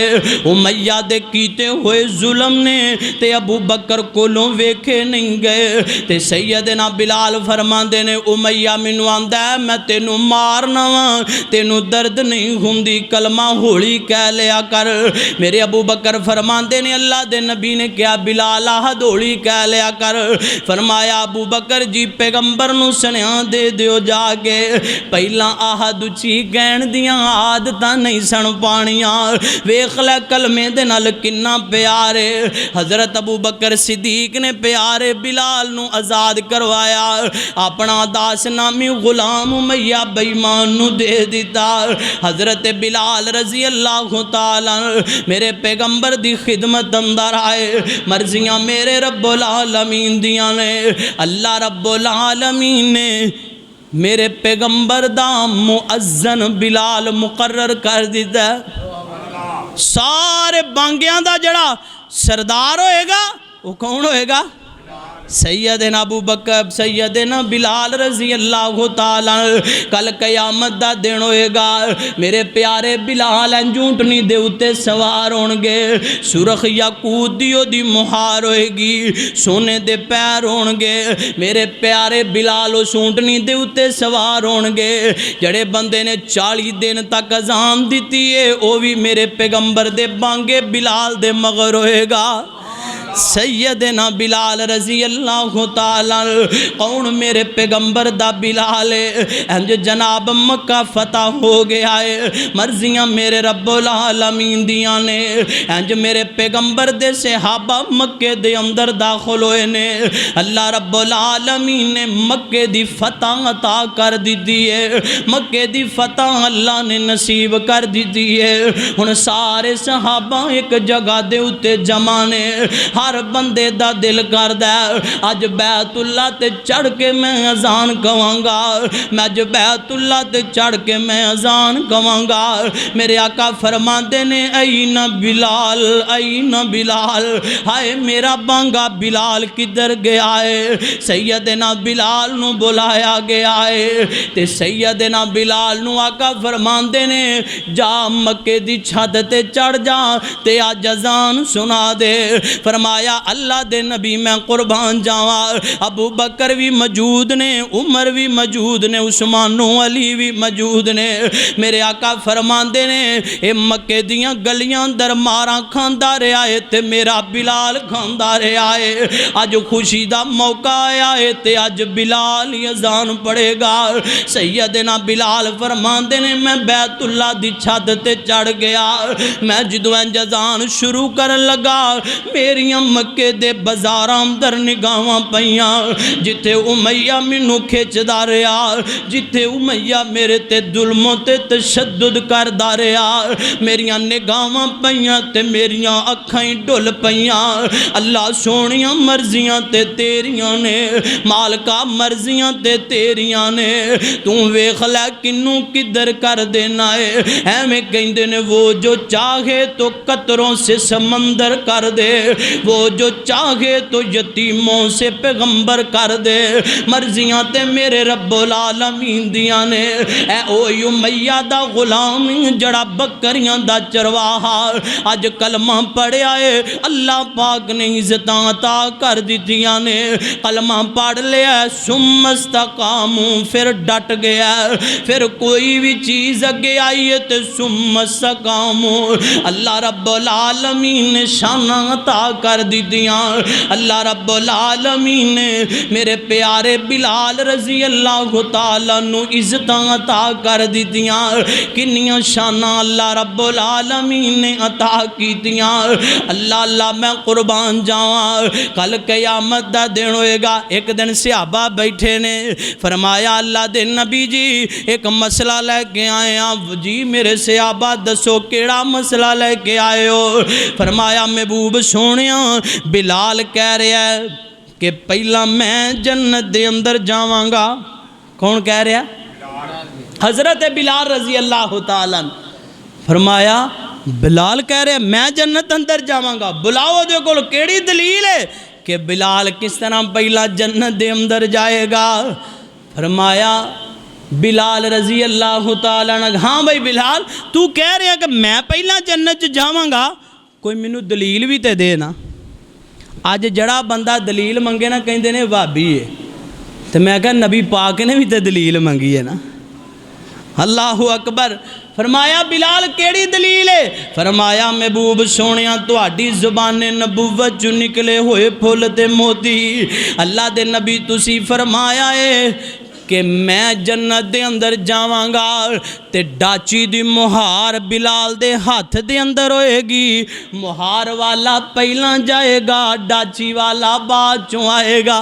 A: उमैया दे कीते हुए जुल्म ने ते अबू बकर कोलों वेखे नहीं गए। ते सैयदना बिलाल फरमांदे ने उमैया मैनू आंदा मैं तेनू मारना वा, तेनू दर्द नहीं हुंदी, कलमा होली कह लिया कर। मेरे अबू बकर फरमांदे ने अल्लाह दे नबी ने क्या बिलाल हदोली कह लिया कर। फरमाया अबू बकर जी पैगंबर नू सुनिया दे दियो जाके, पहला आहद उची कहण दियां आदतां नहीं सन पाणियां, वेख लै कलमे दे नाल किन्ना प्यार है। हजरत अबू बकर सिद्दीक ने प्यारे बिलाल नू आज़ाद करवाया, अपना 10 नामी गुलाम उमैया बेईमान नू दे दिता। हजरत बिलाल रजी अल्लाह ताला मेरे पैगंबर दी खिदमत अंदर आए, मर्जियां मेरे रब्बुल आलमीन दियां ने। अल्लाह रब्बुल आलमीन ने मेरे पैगंबर दा मुअज्जन बिलाल मुकर्रर कर दिता। सारे बांगियां दा जड़ा सरदार होएगा वो कौन होएगा? सैयदना अबू बकर सैयदना बिलाल रजी अल्लाह ताला। कल कयामत दा दिन होएगा, मेरे प्यारे बिलाल ऊंटनी दे उत्ते सवार होणगे, सुरख याकूत दी ओदी मुहार होएगी, सोने दे पैर होणगे। मेरे प्यारे बिलाल उस ऊंटनी दे उत्ते सवार होणगे। जड़े बंदे ने 40 दिन तक अजान दी है वो भी मेरे पैगंबर दे बांगे बिलाल दे मगर होएगा। सैयदना बिलाल रजी अल्लाह ताला। कौन? मेरे पैगंबर दा बिलाल है। इंज जनाब मक्का फतह हो गया है, मर्जियां मेरे रब्बुल आलमीन दियां ने। इंज मेरे पैगंबर दे सहाबा मक्के दे अंदर दाखिल होए ने। अल्लाह रब्बुल आलमीन ने मक्के दी फतह अता कर दी है, मक्के दी फतह अल्लाह ने नसीब कर दी है। हुण सारे सहाबा एक जगह दे उत्ते जमा ने। हर बंदे दा दिल करदा अज बैतुल्ला ते चढ़ के मैं अजान कवांगा, मैं अज बैतुल्ला ते चढ़ के मैं अजान कवांगा। मेरे आका फरमाते ने आई न बिलाल, आई न बिलाल, हाय मेरा बांगा बिलाल किधर गया है? सैयदना बिलाल नू बुलाया गया है। ते सैयदना बिलाल नू आका फरमाते ने जा मक्के दी छत ते चढ़ जा ते अज अजान सुना दे। फरमाया अल्लाह दे नबी मैं कुर्बान जावा। अबू बकर भी मौजूद ने, उमर भी मौजूद ने, उस्मानो अली भी मौजूद ने। मेरे आका फरमाते ने ये मक्के दियां गलियां अंदर मारा खांदा रहा है ते मेरा बिलाल खांदा रहा है। अज खुशी दा मौका आया है ते अज बिलाल ही अजान पड़ेगा। सैयदना बिलाल फरमाते ने मैं बैतुल्ला दी छत ते चढ़ गया, मैं जदों अजान शुरू करन लगा मेरिया मेरिया मक्के दे बाजारां अंदर निगाहां पईयां जिथे उमैया मैनू खिंचदा रहा, जिथे उमैया मेरे ते जुल्मों ते तशद्दुद करदा रहा, मेरिया निगाहां पईयां ते मेरिया अखां ही ढुल पईयां। अल्लाह सोहणिया मर्जियां ते तेरियां ने, मालका मर्जियां ते तेरियां ने, तू वेख लै किनू किधर कर देना है। एवें कहंदे ने वो जो चाहे तो कतरों से समंदर कर दे, वो जो चाहे तो यतीमों से पैगंबर कर दे। मर्जियां ते मेरे रब्बुल आलमीन दियां ने। ऐ ओही उमैया दा गुलाम जड़ा बकरियां दा चरवाहा अज कलमा पढ़िया है, अल्लाह पाक ने इज्जतां अता कर दित्तियां ने। कलमा पढ़ लिया सुम्मस्तकामू फिर डट गया, फिर कोई भी चीज़ अगे आई है तो सुम्मस्तकामू अल्लाह रब्बुल आलमीन ने शाना अता कर दित्तियां। अल्लाह रब्बुल आलमीन ने मेरे प्यारे बिलाल रजी अल्लाह तआला नू इज्जतां अता कर दित्तियां। किन्नियां शाना अल्लाह रब्बुल आलमीन ने अता कीतियां। अल्लाह अल्लाह मैं कुर्बान जावां, कल कयामत दा दिन होएगा। एक दिन सहाबा बैठे ने, फरमाया अल्लाह दे नबी जी एक मसला लैके आए हैं। जी मेरे सहाबा दसो केड़ा मसला लैके आए हो? फरमाया महबूब सोहणिया बिलाल कह रहा है कि पहला मैं जन्नत दे अंदर जावांगा। कौन कह रहा? हज़रत बिलाल रजी अल्लाह तआला। फरमाया बिलाल कह रहे मैं जन्नत अंदर जावांगा। बुलाओ दे कोल केड़ी दलील है कि बिलाल किस तरह पहला जन्नत दे अंदर जाएगा? फरमाया बिलाल रजी अल्लाह तआला। हाँ भाई बिलाल तू कह रहा कि मैं पहला जन्नत च जावांगा, कोई मैनू दलील भी तो दे ना। अज जड़ा बंदा दलील मंगे ना कहते ने भाभी है, तो मैं कहा नबी पाक ने भी तो दलील मंगी है ना। अल्लाहु अकबर। फरमाया बिलाल केड़ी दलील है? फरमाया महबूब सोहणिया तुहाडी ज़ुबाने नबूवत चो निकले हुए फुल ते मोती। अल्लाह दे नबी तुसी फरमाया है कि मैं जन्नत दे अंदर जावांगा ते डाची दी मुहार बिलाल दे हाथ दे अंदर होएगी। मुहार वाला पहला जाएगा, डाची वाला बाद चों आएगा।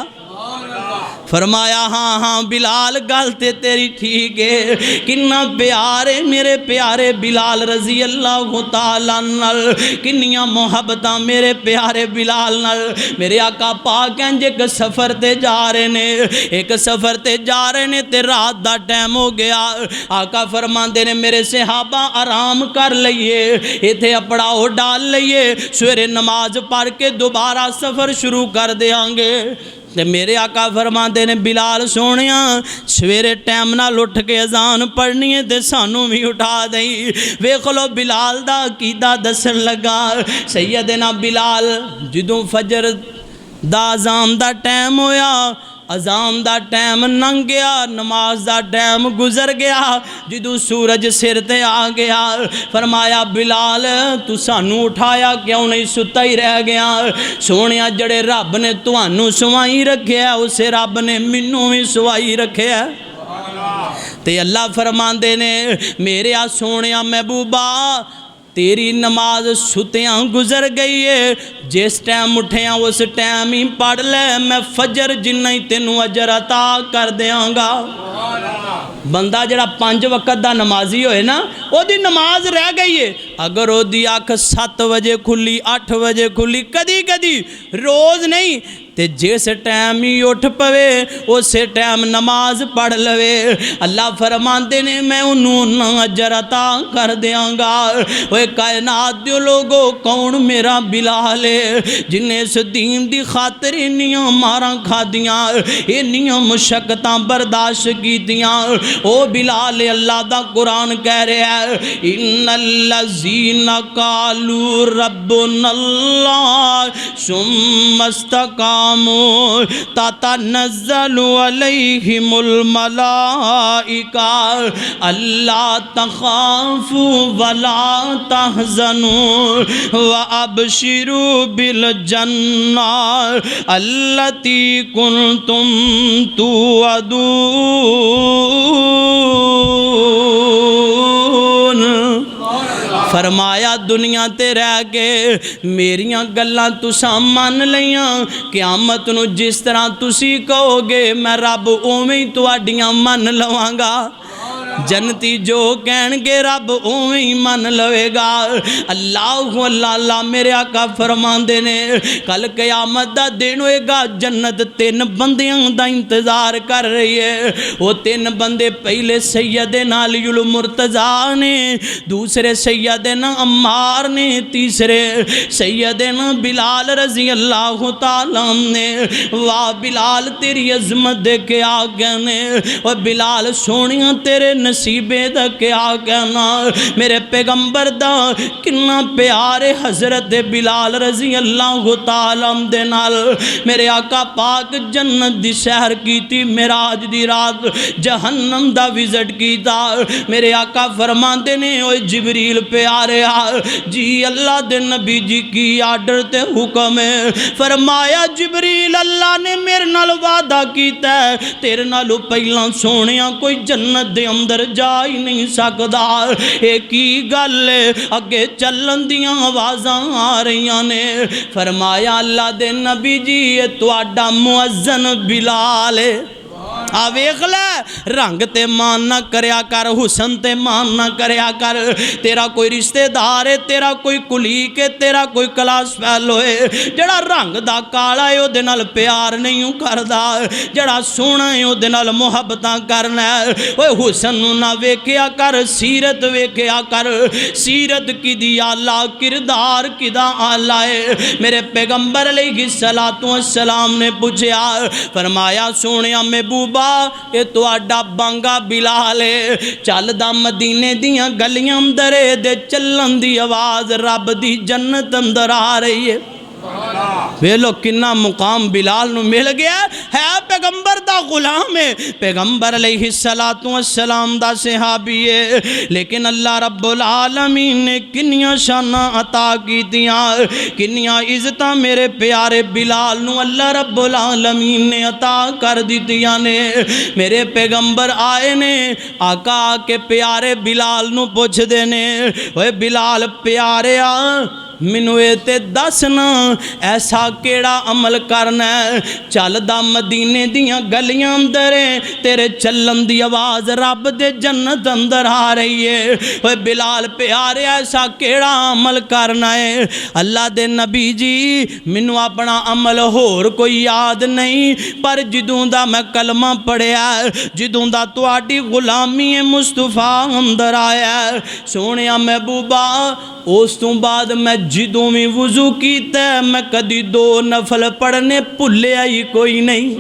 A: फरमाया हाँ हाँ बिलाल गल ते तेरी ठीक है। किन्ना प्यार है मेरे प्यारे बिलाल रजी अल्लाह तआला नाल, किन्नियां मोहब्बतां मेरे प्यारे बिलाल नाल। मेरे आका पाक इंज एक सफ़र ते जा रहे ने, एक सफ़र ते जा रहे ने ते रात दा टाइम हो गया। आका फरमांदे ने मेरे सहाबा आराम कर लईए, इत्थे अपड़ाओ डाल लईए, सवेरे नमाज पढ़ के दोबारा सफ़र शुरू कर देंगे। ते मेरे आका फरमाते ने बिलाल सोहणिया सवेरे टाइम नाल उठ के अजान पढ़नी है तो सानू भी उठा दई। वेख लो बिलाल दा कीदा दसन लगा। सैयदना बिलाल जदों फजर दा अजान दा टाइम होया, अजान दा टाइम लंघ गया, नमाज दा टाइम गुजर गया, जदों सूरज सिर ते आ गया फरमाया बिलाल तू सानू उठाया क्यों नहीं, सुता ही रह गया। सोहणिया जड़े रब ने तुहानू सवाई रखिया उसे रब ने मैनू भी सवाई रखिया। ते अल्लाह फरमांदे ने मेरे आ सोहणिया महबूबा तेरी नमाज सुतियां गुजर गई है, जिस टाइम उठिया उस टाइम ही पढ़ ले, मैं फजर जिन्ना ही तेनू अजर अता कर देंगा। बंदा जड़ा 5 वक्त का नमाजी होए ना, ओदी नमाज रह गई है। अगर ओदी अख 7 बजे खुली 8 बजे खुली, कदी कदी रोज़ नहीं, ते जिस टाइम ही उठ पवे उस टाइम नमाज पढ़ लवे, अल्लाह फरमाते ने मैं उन्होंने अजर अता कर देंगा। ओए कायनात दे लोगो कौन मेरा बिलाल है जिन्हें इस दीन की खातिर इन्नियां मारां खादियां, इन्नियां मुशक्कतां बर्दाश्त कीतियां। ओ बिलाल अल्लाह दा कुरान कह रहा है इन्नल्लज़ीना कालू रब्बुनल्लाह सुम्मस्तकामू ततनज़्ज़लु अलैहिमुल मलाइका अल्ला तखाफू वला तहज़नू व अबशिरू बिल जन्ना अल्लती कुंतुम तुअदून। फरमाया दुनिया ते रह के मेरियां गल्लां तुसां मन लईयां, क़यामत नूं जिस तरह तुसी कहोगे मैं रब उवें ही तुहाडियां मन लवांगा। जन्नती जो कहणगे रब उवें ही मन लवेगा। अल्लाह अल्लाह मेरे आका फरमांदे ने कल क़यामत दा दिन होएगा, जन्नत तीन बंदियां दा इंतज़ार कर रही है। वो तीन बंदे पहले सैयदना अलीउल मुर्तज़ा ने, दूसरे सैयदना अम्मार ने, तीसरे सैयदना बिलाल रज़ी अल्लाह तआला ने। वाह बिलाल तेरी अज़मत दे के आ गए ने, और बिलाल सोनिया तेरे नसीबे दा क्या कहना। मेरे पैगंबर दा किन्ना प्यारे हज़रत बिलाल रज़ी अल्लाह तआला दे नाल मेरे आका पाक जन्नत दी सैर कीती, मेराज दी रात जहन्नम दा विज़िट कीता। मेरे आका फरमांदे ने ओए जिबरील प्यारे जी अल्लाह दे नबी जी की आर्डर ते हुक्म है। फरमाया जिबरील अल्लाह ने मेरे नाल वादा कीता तेरे नालों पहला सोनिया कोई जन्नत दे अंदर जा ही नहीं सकता। एक ही गल अगे चलन दियां आवाज़ां आ रही ने। फरमाया अल्लाह दे नबी जी ये तुहाडा मुअज्जन बिलाल है। आ वेख ले रंग ते मान ना करया कर, हुसन ते मान ना करया कर। तेरा कोई रिश्तेदार है, तेरा कोई कुलीक है, तेरा कोई क्लास फैलो है, जड़ा रंग दा काला है ओदे नाल प्यार नहीं करदा, जड़ा सोहना है ओदे नाल मुहब्बतां करना। ओए हुसन नूं ना वेख्या कर, सीरत वेख्या कर। सीरत किदी आला, किरदार किदा आला है। मेरे पैगंबर अलैहिस्सलातु वस्सलाम ने पूछया, फरमाया सोहणिया महबूबा ये तुहाडा बांगा बिलाल है, चलदा मदीने दियां गलियां अंदर दे चलन दी आवाज़ रब दी जन्नत अंदर आ रही है। वे लो किन्ना मुकाम बिलाल नूं मिल गया है। पैगंबर दा गुलाम है, पैगंबर अलैहिस्सलातु वस्सलाम दा सहाबी है, लेकिन अल्लाह रब्बुल आलमीन ने किन्नियां शानां अता कीतियां, किन्नियां इज्जतां मेरे प्यारे बिलाल नूं अल्लाह रब्बुल आलमीन ने अता कर दित्तियां ने। मेरे पैगंबर आए ने, आका के प्यारे बिलाल नूं पुछदे ने ओए बिलाल प्यारिया मैनू ये ते दस ना ऐसा केड़ा अमल करना है, चलदा मदीने दियां गलियां अंदर तेरे चलन दी आवाज़ रब दे जन्नत अंदर आ रही है। ओए बिलाल प्यारे ऐसा केड़ा अमल करना है। अल्लाह दे नबी जी मैनू अपना अमल होर कोई याद नहीं, पर जदों दा मैं कलमा पढ़िया, जदों दा तुहाडी गुलामी मुस्तफा अंदर आया सोहणिया महबूबा, उस तो बाद मैं जिदों भी वुजू कीता मैं कदी दो नफल पढ़ने भुलिया ही कोई नहीं।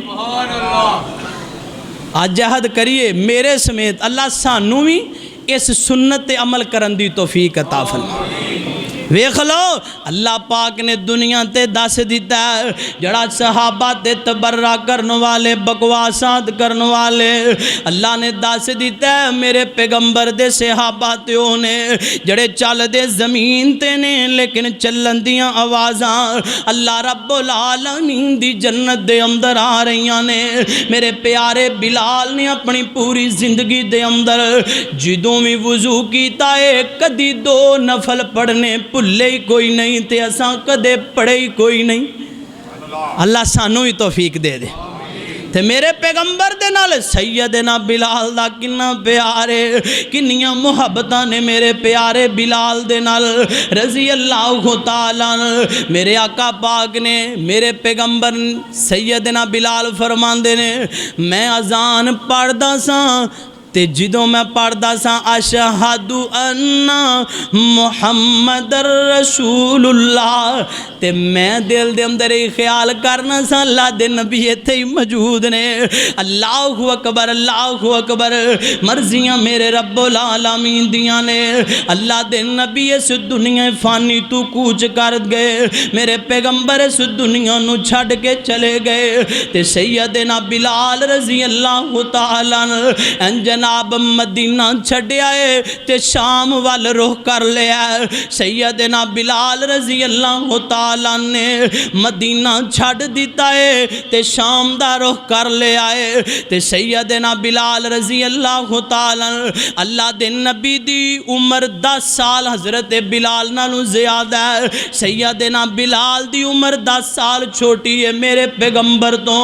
A: अज अहद करिए मेरे समेत अल्लाह सानू भी इस सुन्नत ते अमल करन दी तौफीक अता फरमाए। वेख लो अल्लाह पाक ने दुनिया ते दस दिता जड़ा सहाबा ते तबर्रा करने वाले, बकवासात करने वाले अल्लाह ने दस दिता मेरे पैगंबर दे सहाबा ते ने जड़े चलदे जमीन ते ने, लेकिन चलन दियां आवाज़ां अल्लाह रब्बुल आलमीन दी जन्नत दे अंदर आ रही ने। मेरे प्यारे बिलाल ने अपनी पूरी जिंदगी दे अंदर जदों भी वुजू कीता है कदी दो नफल पढ़ने भुले ही कोई नहीं, ते असां कदे पढ़े ही कोई नहीं। अल्लाह सानू भी तौफीक दे दे। ते मेरे पैगंबर दे नाल सैयदना बिलाल दा किन्ना प्यार है, किन्नियां मुहब्बतां ने मेरे प्यारे बिलाल दे नाल रज़ी अल्लाह तआला। मेरे आका पाक ने मेरे पैगंबर सैयदना बिलाल फरमांदे ने मैं अजान पढ़दा सां ते जदों मैं पढ़दा सा अशहदु अन्ना मुहम्मदर रसूलुल्लाह, ते मैं दिल दे अंदर ही ख्याल करना सा अल्लाह दे नबी इत्थे ही मौजूद ने। अल्लाहु अकबर अल्लाहु अकबर, मर्जियां मेरे रब्बुल आलमीन दियां ने। अल्लाह दे नबी इस दुनिया फानी तू कूच कर गए, मेरे पैगंबर इस दुनिया नू छड़ के चले गए, ते सैयदना बिलाल रज़ी अल्लाह तआला जनाब मदीना छड्या है ते शाम वाल रुख कर लिया। सैयदना बिलाल रजी अल्लाह तआला ने मदीना छड्ड दिता है ते शाम दा रुख कर लिया है। ते सैयदना बिलाल रजी अल्लाह तआला अल्लाह दे नबी दी उम्र 10 साल हजरत बिलाल नालों ज़्यादा है। सैयदना बिलाल दी उम्र 10 साल छोटी है मेरे पैगंबर तो।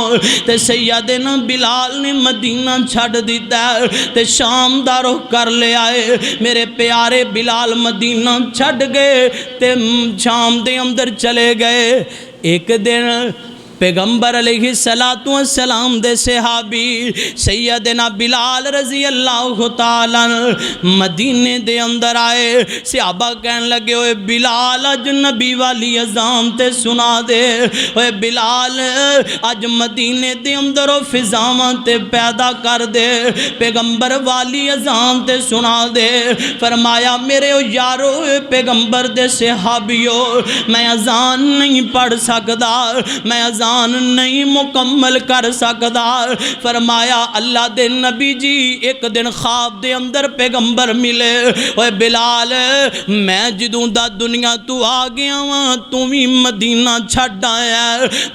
A: ते सैयदना बिलाल ने मदीना छड्ड दिता है ते शाम दा रुख कर लिया है। मेरे प्यारे बिलाल मदीना छड्ड गए ते शाम दे अंदर चले गए। एक दिन पैगंबर अलैहिस्सलातु वस्सलाम दे सहाबी सैयदना बिलाल रजी अल्लाह तआला मदीने दे अंदर आए। सहाबा कहन लगे ओए बिलाल अज नबी वाली अजान ते सुना दे। ओए बिलाल अज मदीने दे अंदर फिजावां ते पैदा कर दे, पैगंबर वाली अजान ते सुना दे। फरमाया मेरे ओ यारो पैगंबर दे सहाबियो मैं अजान नहीं पढ़ सकदा, मैं अजान नहीं मुकम्मल कर सकदा। फरमाया अल्लाह दे नबी जी एक दिन ख्वाब दे अंदर पैगंबर मिले। ओए बिलाल मैं जदों दा दुनिया तू आ गया वां तू भी मदीना छड्ड आया।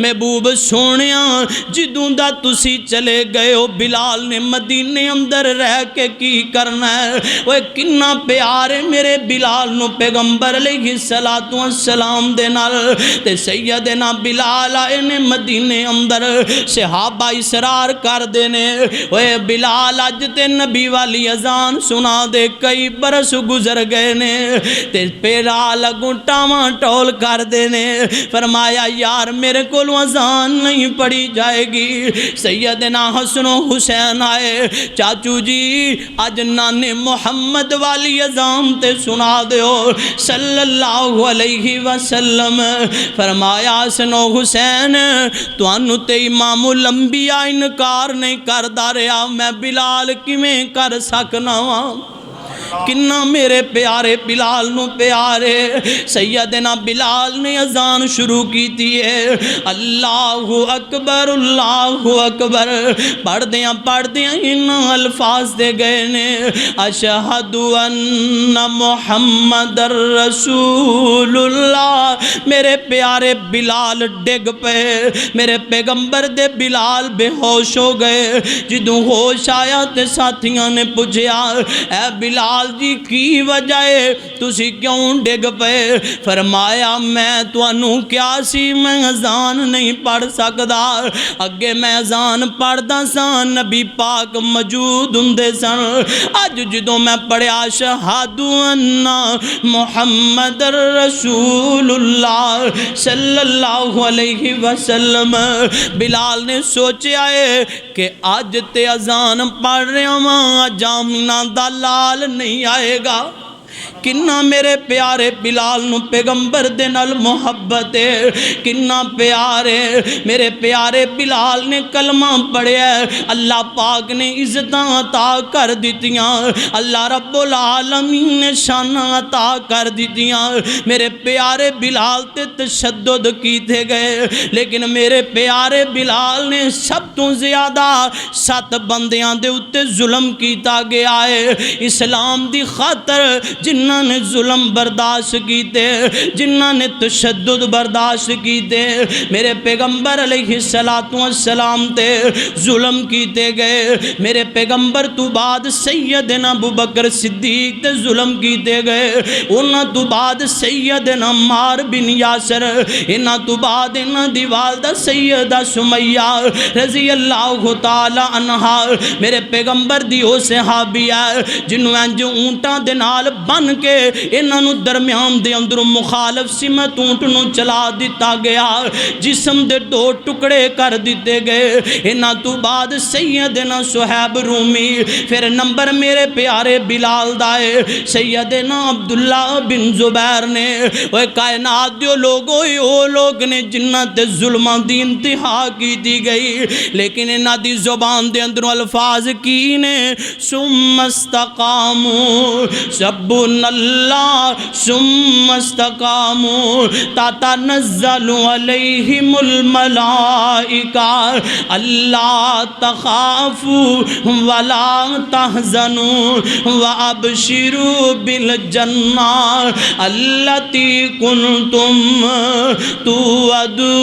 A: महबूब सोहणिया जदों दा तुसी चले गए हो बिलाल ने मदीने अंदर रह के की करना है। ओए किन्ना प्यार है मेरे बिलाल नूं पैगंबर अलैहिस्सलातु वस्सलाम दे नाल। ते सैयदना बिलाल आए ने मदीने अंदर सहाबा इसरार कर देने ओए बिलाल अज ते नबी वाली अजान सुना दे। कई बरस गुजर गए ने ते पेरा लगू टावा टोल कर देने। फरमाया यार मेरे को अजान नहीं पढ़ी जाएगी। सैयदना हसन हुसैन आए चाचू जी अज नाने मुहम्मद वाली अजान ते सुना दो सल्लल्लाहु अलैहि वसल्लम। फरमाया हसन हुसैन तुहानू ते इमामुल अंबिया इनकार नहीं करदा रहा, मैं बिलाल किवें कर सकना वा। किन्ना मेरे प्यारे बिलाल नू प्यारे। सैयदना बिलाल ने अजान शुरू की है अल्लाहु अकबर अल्लाहु अकबर। पढ़दियां इन अल्फाज दे गए ने अशहदु अन्ना मुहम्मदर रसूलुल्लाह। मेरे प्यारे बिलाल डिग पे, मेरे पैगंबर दे बिलाल बेहोश हो गए। जदों होश आया ते साथियों ने पूछा ऐ बिलाल जी की वजह है तुसी क्यों डिग पे? फरमाया मैं तुहानू क्या सी मैं अजान नहीं पढ़ सकदा। अगे मैं अजान पढ़दा सा नबी पाक मौजूद हुंदे सन। अज जदों मैं पढ़िया शहादु अन्ना मुहम्मदर रसूलुल्लाह सल्लल्लाहु अलैहि वसल्लम। बिलाल ने सोचा है कि अज ते अजान पढ़ रहा वां जामिना दा लाल नहीं आएगा। किन्ना मेरे प्यारे बिलाल नू पैगंबर दे नाल मोहब्बत है, किन्ना प्यार है। मेरे प्यारे बिलाल ने कलमा पढ़िया, अल्लाह पाक ने इज्जत अता कर दितियां, अल्लाह रब्बुल आलमीन ने शान अता कर दितियां। मेरे प्यारे बिलाल ते तशद्दुद कीते गए, लेकिन मेरे प्यारे बिलाल ने सब तो ज़्यादा 7 बंदियां दे उत्ते जुल्म कीता गया है। इस्लाम दी खातर जिन्ना ने जुल्म बर्दाश्त कीते, जिन्ना ने तशद्दुद बर्दाश्त कीते, मेरे पैगंबर अलैहिस्सलातु वस्सलाम ते जुल्म कीते गए। मेरे पैगंबर तो बाद सैयदना अबू बकर सिद्दीक ते जुल्म कीते गए। उन्हां तो बाद सैयदना अम्मार बिन यासर, इन्हां तो बाद इन्हां दी वालदा सैयदा सुमैया रज़ी अल्लाह तआला अन्हा। मेरे पैगंबर दी ओ सहाबिया जिन्हों इंज ऊंटां दे नाल बन के इन्हों दरम्यान दे अंदरों मुखालफ सिमत ऊंट नूं चला दिता गया, जिसम दे 2 टुकड़े कर दिते गए। इन्हां तो बाद सैयदना सुहैब रूमी, फिर नंबर मेरे प्यारे बिलाल दा है सैयदना अब्दुल्ला बिन जुबैर ने। ओए कायनात दे लोगो ओ लोग ने जिन्हां ते जुल्मां दी इंतहा की दी गई, लेकिन इन्हां दी जुबान दे अंदरों अल्फाज की ने सुम्मस्तकामू सब्बुन अल्लाह सुम्मा इस्तकामू ततनज़्ज़लु अलैहिमुल मलाइका अल्ला तखाफू वला तहज़नू व अबशिरू बिल जन्ना अल्लती कुंतुम तुअदून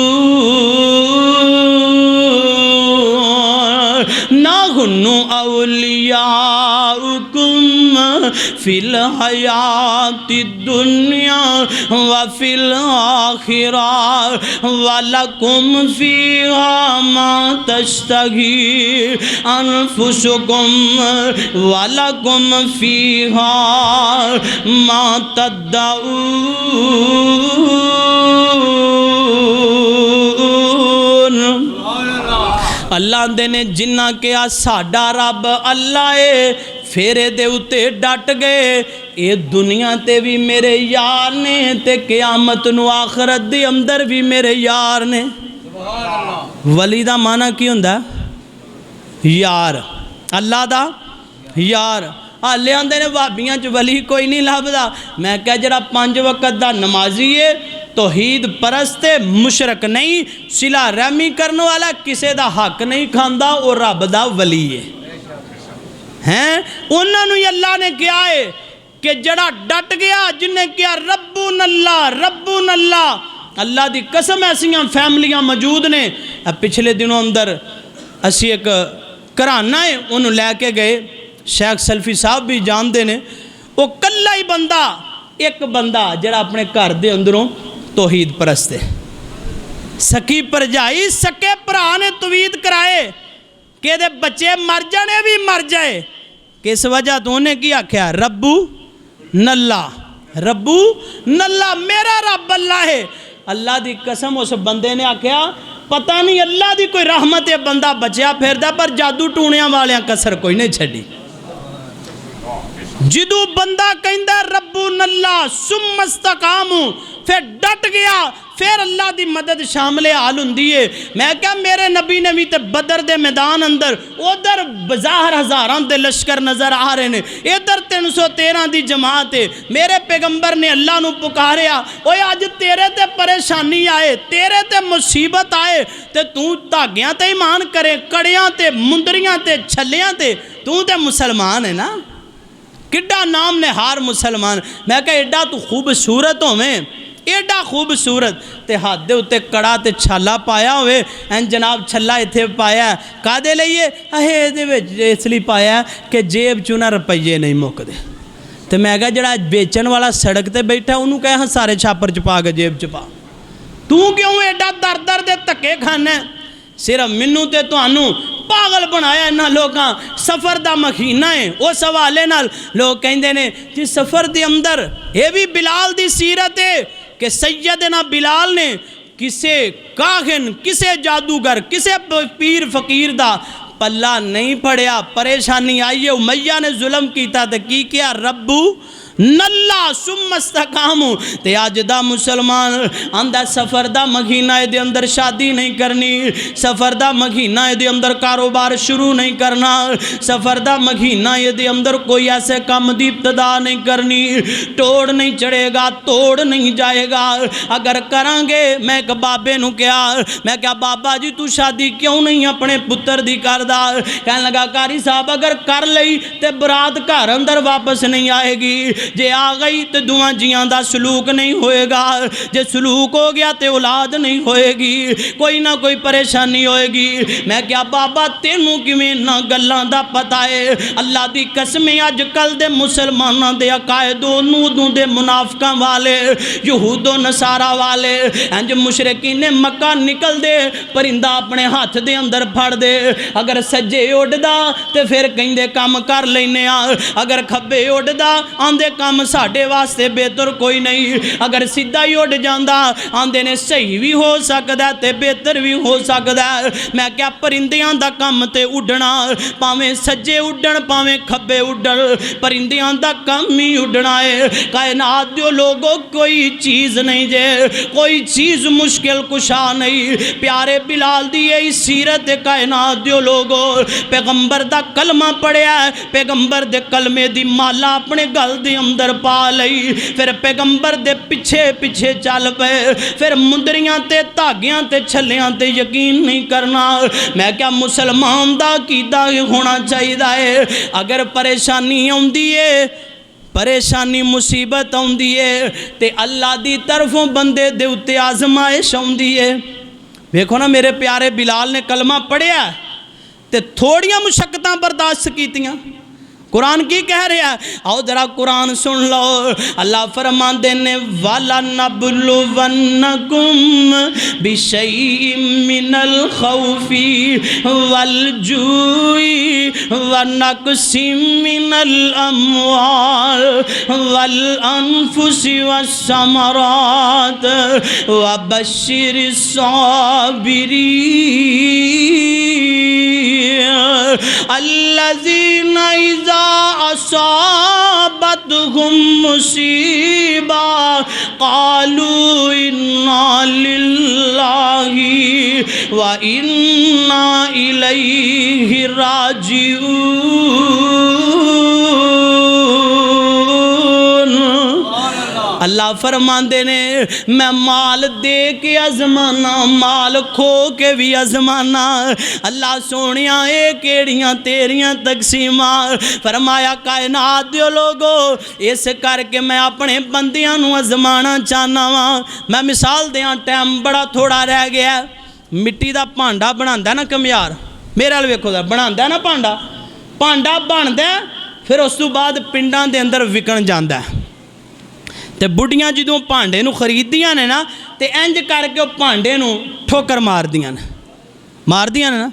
A: नहनु औलियाउकुम फिल हयाति दुनिया व फिल आखिरा वलकुम फीहा मा तश्तही अनफुसुकुम वलकुम फीहा मा तद्दऊन। अल्लाह आंदे ने जिन्ना कहा साडा रब अल्लाह है फिर ये उत्ते डट गए ये दुनिया ते भी मेरे यार ने ते क़यामत नूं आखरत दे अंदर भी मेरे यार ने। वली दा माना की हुंदा यार अल्लाह दा यार। हाले आंदे ने भाबियां च वली कोई नहीं लभदा। मैं क्या जरा 5 वक्त दा नमाजी है तौहीद परस्त मुशरक नहीं सिला रहमी करने वाला किसी दा हक नहीं खांदा और रब दा वली है उन्होंने अल्लाह ने क्या है कि जड़ा डट गया जिन्हें क्या रब्बुन अल्लाह अल्लाह दी कसम ऐसियां फैमिलियां मौजूद ने। पिछले दिनों अंदर असी एक घराना है उन्होंने लैके गए शेख सल्फी साहब भी जानते ने वो कल्ला ही बंदा एक बंदा जड़ा अपने घर दे अंदरों तौहीद परस्त है सकी भरजाई सके भरा ने तवीद कराए कि दे बच्चे मर जाने भी मर जाए किस वजह तो उन्हें की आख्या रब्बू नल्ला मेरा रब अल्लाह है। अल्लाह दी कसम उस बंदे ने आख्या पता नहीं अल्लाह दी कोई रहमत है बंदा बचया फिरदा पर जादू टूणिया वाले कसर कोई नहीं छड़ी। जिदू बंदा कहंदा रब्बू नल्ला सुम्मा इस्तकामू फिर डट गया फिर अल्लाह की मदद शामिल हाल हुंदी है। मैं क्या मेरे नबी ने भी तो बदर के मैदान अंदर उधर बाजार हज़ारां दे लश्कर नज़र आ रहे हैं इधर 313 की जमात है। मेरे पैगंबर ने अल्लाह नू पुकारिया ओए अज तेरे ते परेशानी आए तेरे ते मुसीबत आए तो तू धागियां ते ईमान करे कड़ियां ते मुंदरियां ते छलियां ते तू ते मुसलमान है ना किड्डा नाम ने हार मुसलमान। मैं क्या एडा तू खूबसूरत होवें एडा खूबसूरत ते हाथ दे उत्ते कड़ा ते छाला पाया होवे एन जनाब छला इत्थे पाया कादे लईए अहे इहदे विच इसलिए पाया कि जेब चों ना रुपये नहीं मुकदे। ते मैं कहा जड़ा बेचन वाला सड़क ते बैठा उन्होंने कहा सारे छापर च पा के जेब च पा तू क्यों एडा दर दर दे धक्के खाना सिर्फ मैनू ते तुहानू पागल बनाया इन्हां लोगां। सफ़र दा महीना है उस हवाले नाल लोग कहंदे ने जी सफ़र दे अंदर ये भी बिलाल दी सीरत है कि सैयदना बिलाल ने किसे काहिन किसे जादूगर किसे पीर फकीर दा पल्ला नहीं पड़िया परेशानी आई है उमैया ने जुल्म किया तो की किया रब्बू नल्ला सुम्मा इस्तकामू ते अज दा मुसलमान आंदा सफ़र दा महीना दे अंदर शादी नहीं करनी सफ़र दा महीना दे अंदर कारोबार शुरू नहीं करना सफ़र दा महीना दे अंदर कोई ऐसे काम दी इब्तदा नहीं करनी तोड़ नहीं चढ़ेगा तोड़ नहीं जाएगा। अगर करांगे मैं एक बाबे नू कहा मैं क्या बाबा जी तू शादी क्यों नहीं अपने पुत्र दी करदा कहने लगा कारी साहब अगर कर लई ते बरात घर अंदर वापस नहीं आएगी जे आ गई तो दुआ जियां दा सलूक नहीं होएगा जे सलूक हो गया तो औलाद नहीं होएगी कोई ना कोई परेशानी होएगी। मैं क्या बाबा तेनू किवें ना गल्लां दा पता है अल्लाह दी कसम अजकल दे मुसलमानां दे अकायद उदों दे मुनाफिकां वाले यहूदो नसारा वाले इंज मुशरिकीन मक्का निकल दे परिंदा अपने हाथ दे अंदर फड़ दे अगर सज्जे उड़दा तो फिर कहिंदे काम कर लैने अगर खब्बे उड़दा आंदे काम साढ़े वास्ते बेहतर कोई नहीं अगर सीधा ही उड़ जाता आंदे ने सही भी हो सकता ते बेहतर भी हो सकता। मैं क्या परिंदियां दा काम ते उड़ना भावें सज्जे उड़न भावें खब्बे उड़न परिंदियां दा काम ही उड़ना है। कायनात दे लोगों कोई चीज़ नहीं जे कोई चीज़ मुश्किल कुशा नहीं प्यारे बिलाल दी यही सीरत कायनात दे लोगों पैगंबर दा कलमा पढ़िया पैगंबर दे कलमे दी माला अपने गल दे अंदर पा लई। फिर पैगंबर दे पिछे पिछे चल पे। फिर मुंदरियां ते धागियां ते छल्लियां ते यकीन नहीं करना। मैं क्या मुसलमान दा कीदा होना चाहिए है। अगर परेशानी आउंदी है, परेशानी मुसीबत आउंदी है ते अल्लाह दी तरफों बंदे दे उत्ते आजमाइश आउंदी है। देखो ना मेरे प्यारे बिलाल ने कलमा पढ़िया ते थोड़ियां मुशक्कतां बर्दाश्त कीतियां। कुरान की कह रहा है, आओ जरा कुरान सुन लो। अल्लाह फरमाते ने वाला नबलुवन्नकुम बिशैइन मिनल खौफी वल जूई व नक्सिम मिनल अमवाल वल अनफुसि वस्समरात व बश्शिरिस साबिरीन अल्लज़ीना इज़ा असाबतहुम मुसीबा क़ालू इन्ना लिल्लाहि व इन्ना इलैहि राजिऊन। अल्लाह फरमाते ने मैं माल दे के आजमाना, माल खो के भी आजमाना। अल्लाह सोनिया ये केड़ियां तेरियां तकसीमा। फरमाया कायनात दे लोगो इस करके मैं अपने बंदियां नूं आजमाना चाहना वा। मैं मिसाल दें, टाइम बड़ा थोड़ा रह गया। मिट्टी का भांडा बनांदा ना कमियार, मेरे वाल वेखो बनांदा ना भांडा, भांडा बनदा फिर उस तो बाद पिंडां दे अंदर विकण जांदा है। ते बुढ़ियां जो भांडे नूं खरीददियां ने ना ते इंज करके वो भांडे नूं ठोकर मारदियां ने ना।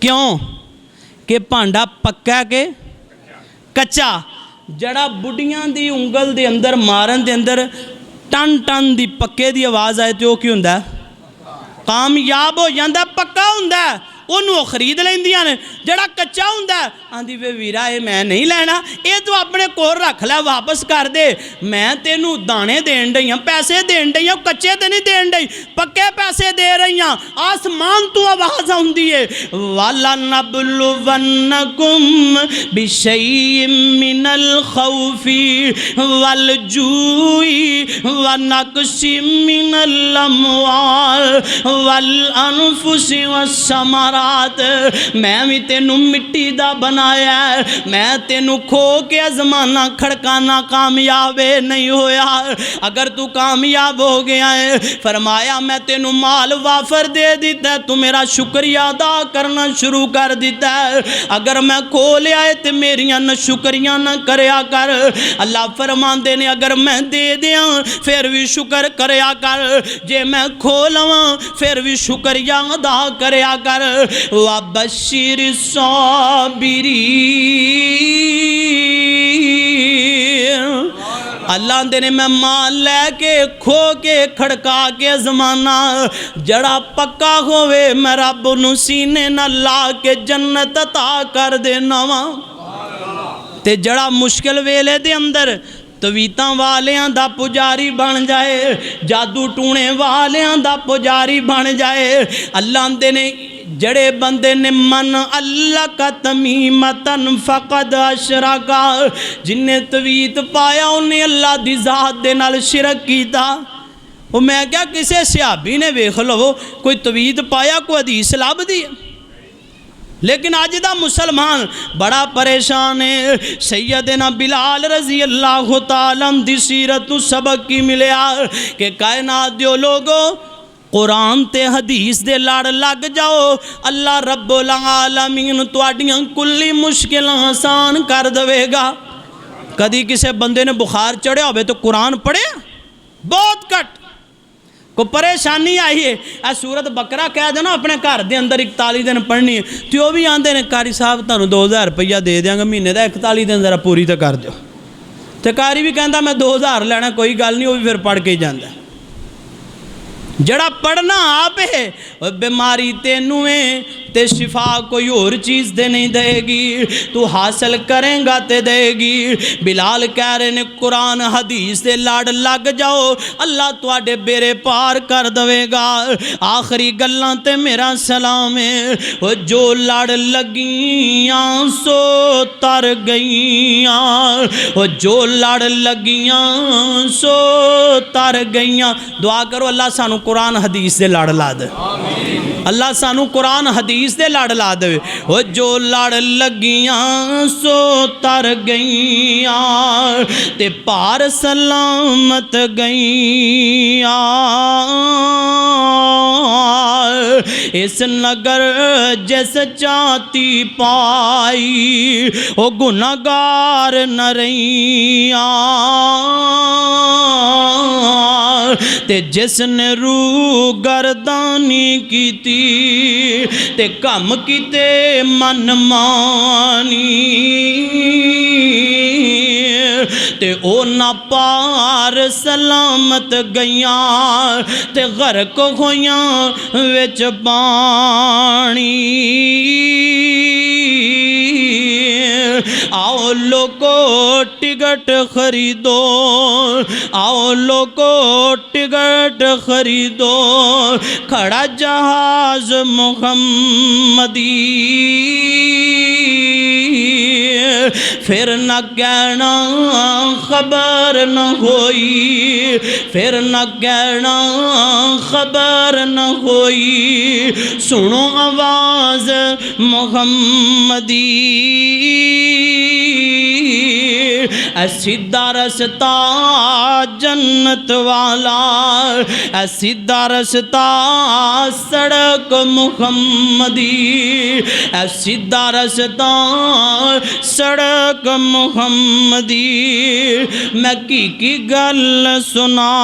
A: क्यों कि भांडा पक्का के कच्चा। जड़ा बुढ़ियां दी उंगल दे अंदर मारन दे अंदर टन टन दी पक्के दी आवाज़ आए तो की हुंदा कामयाब हो जाता, पक्का हुंदा उन्होंने खरीद लेंदियां ने। जड़ा कच्चा हुंदा आंदी वे वीरा ये मैं नहीं लेना, ये तू अपने कोल रख लै, वापस कर दे। मैं तेनू दाने देन डई हां, पैसे देन डई हां, कच्चे ते नहीं देन डई, पक्के पैसे दे रही हां। आसमान तू आवाज़ आउंदी है वाला नबलुवन्नकुम बिशैइन मिनल खौफी वल जूई व नक्सिम मिनल अमवाल वल अनफुसि वस्समरात। मैं भी तेनू मिट्टी दा बनाया, मैं तेनू खो के आजमाना खड़काना, कामयाब नहीं होया। अगर तू कामयाब हो गया है, फरमाया मैं तेनू माल वाफर दे दिता है, तू मेरा शुक्रिया अदा करना शुरू कर दिता है। अगर मैं खो लिया है तो मेरिया न शुक्रिया न करया कर। अल्लाह फरमाते ने अगर मैं दे दिया फिर भी शुक्र करया कर, जे मैं खो लवा फिर भी शुक्रिया अदा करया कर। वबश्शिर साबिरीन। अल्लाह दे ने मैं माल लैके खो के खड़का के जमाना, जड़ा पक्का होवे मैं रब नूं सीने न ला के जन्नत अता कर देना वा। ते जड़ा मुश्किल वेले दे अंदर तवीतां वालियां दा पुजारी बन जाए, जादू टूने वालियां दा पुजारी बन जाए। अल्लाह दे ने जड़े बंदे ने मन अल्लाह का तमीमतन फ़क़द अशरका, जिन्हें तवीत पाया उन्हें अल्लाह दी ज़ात दे नाल शिरक कीता। वो मैं क्या किसी सहाबी ने वेख लो कोई तवीत पाया, कोई हदीस लभदी है। लेकिन अज दा मुसलमान बड़ा परेशान है। सैयदना बिलाल रजी अल्लाह तआला दी सीरत सबक की मिलया कि कायनात दे लोगो कुरान ते हदीस दे लड़ लग जाओ, अल्लाह रब्बुल आलमीन तुहाडियां कुल्ली मुश्किल आसान कर देवेगा। कदी किसी बंदे ने बुखार चढ़िया होवे तो कुरान पढ़े बहुत घट, को परेशानी आई है आ सूरत बकरा कह देना अपने घर के अंदर 41 दिन पढ़नी है, तो वह भी आते हैं कारी साहब तुहानू 2000 रुपया दे देंगे महीने का, 41 दिन जरा पूरी तो कर दो। तो कारी भी कहता मैं 2000 लेना, कोई गल नहीं, वो भी फिर पढ़ के ही जाता। जड़ा पढ़ना आप है और बीमारी तेनू है ते शिफा कोई और चीज़ दे नहीं देगी, तू हासिल करेंगा ते देगी। बिलाल कह रहे ने कुरान हदीस दे लड़ लग जाओ, अल्लाह तुहाडे बेरे पार कर देवेगा। आखिरी गल्लां ते मेरा सलाम है, ओ जो लड़ लगियां सो तर गईयां, ओ जो लड़ लगियां सो तर गईयां। दुआ करो अल्लाह सानू कुरान हदीस दे लड़ ला दे, अल्लाह सानू कुरान हदीस दे लड़ ला दे। ओ जो लड़ लगियां सो तर गईयां ते पार सलामत गईयां। इस नगर जिस जाति पाई ओ गुनाहगार न रहियां, ते जिसने रू गर्दानी कीती ते कम कीते मन मानी, ते ओ ना पार सलामत गईयां ते गर्क होइयां विच पानी। आओ लोगो टिकट खरीदो, आओ लोगो टिकट खरीदो, खड़ा जहाज मुहम्मदी। फिर न कहना खबर न होई, फिर न कहना खबर न होई, सुनो आवाज मुहम्मदी। सीधा रस्ता जन्नत वाला, सीधा रस्ता सड़क मुहम्मदी, सीधा रस्ता सड़क मुहम्मदी। मैं की गल सुनावां,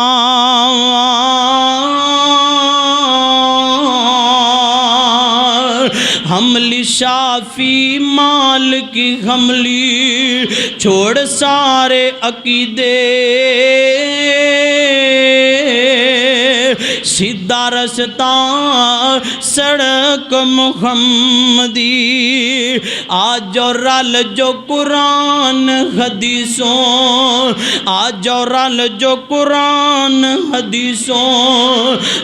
A: हमली शाफी माल की हमली छोड़ सारे अकीदे, सीधा रस्ता सड़क मुहम्मदी। आज और रल जो कुरान हदीसों, आज और रल जो कुरान हदीसों,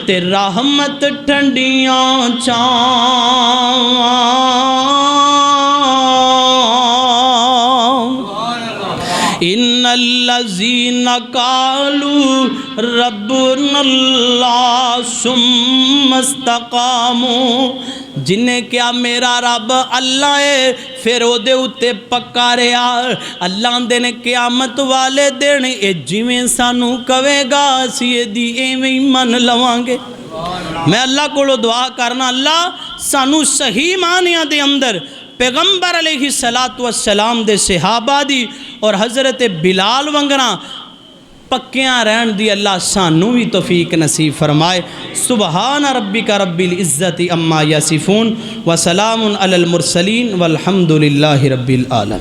A: ते रहमत ठंडियां छावां। इन्नल्लज़ीना कालू रब्बुनल्लाह सुम्मस्तकामू, जिन्हें क्या मेरा रब अल्लाह है फिर ओदे उत्ते पक्का रहा। अल्लाह दे ने क़यामत वाले दिन ये जिवें सानू कवेगा असीं इहदी इवें ही मन लवांगे। मैं अल्लाह कोलों दुआ करना, अल्लाह सानू सही मानिया दे अंदर पैगंबर अलैहिस्सलातु वस्सलाम दे सहाबा दी और हज़रत बिलाल वंगरा पक्कियां रहन दी अल्लाह सानू भी तौफीक नसीब फरमाए। सुबहान रब्बिका रब्बिल इज़्ज़ति अम्मा यसिफून व सलामुन अलल मुरसलीन वल्हम्दुलिल्लाहि रब्बिल आलमीन।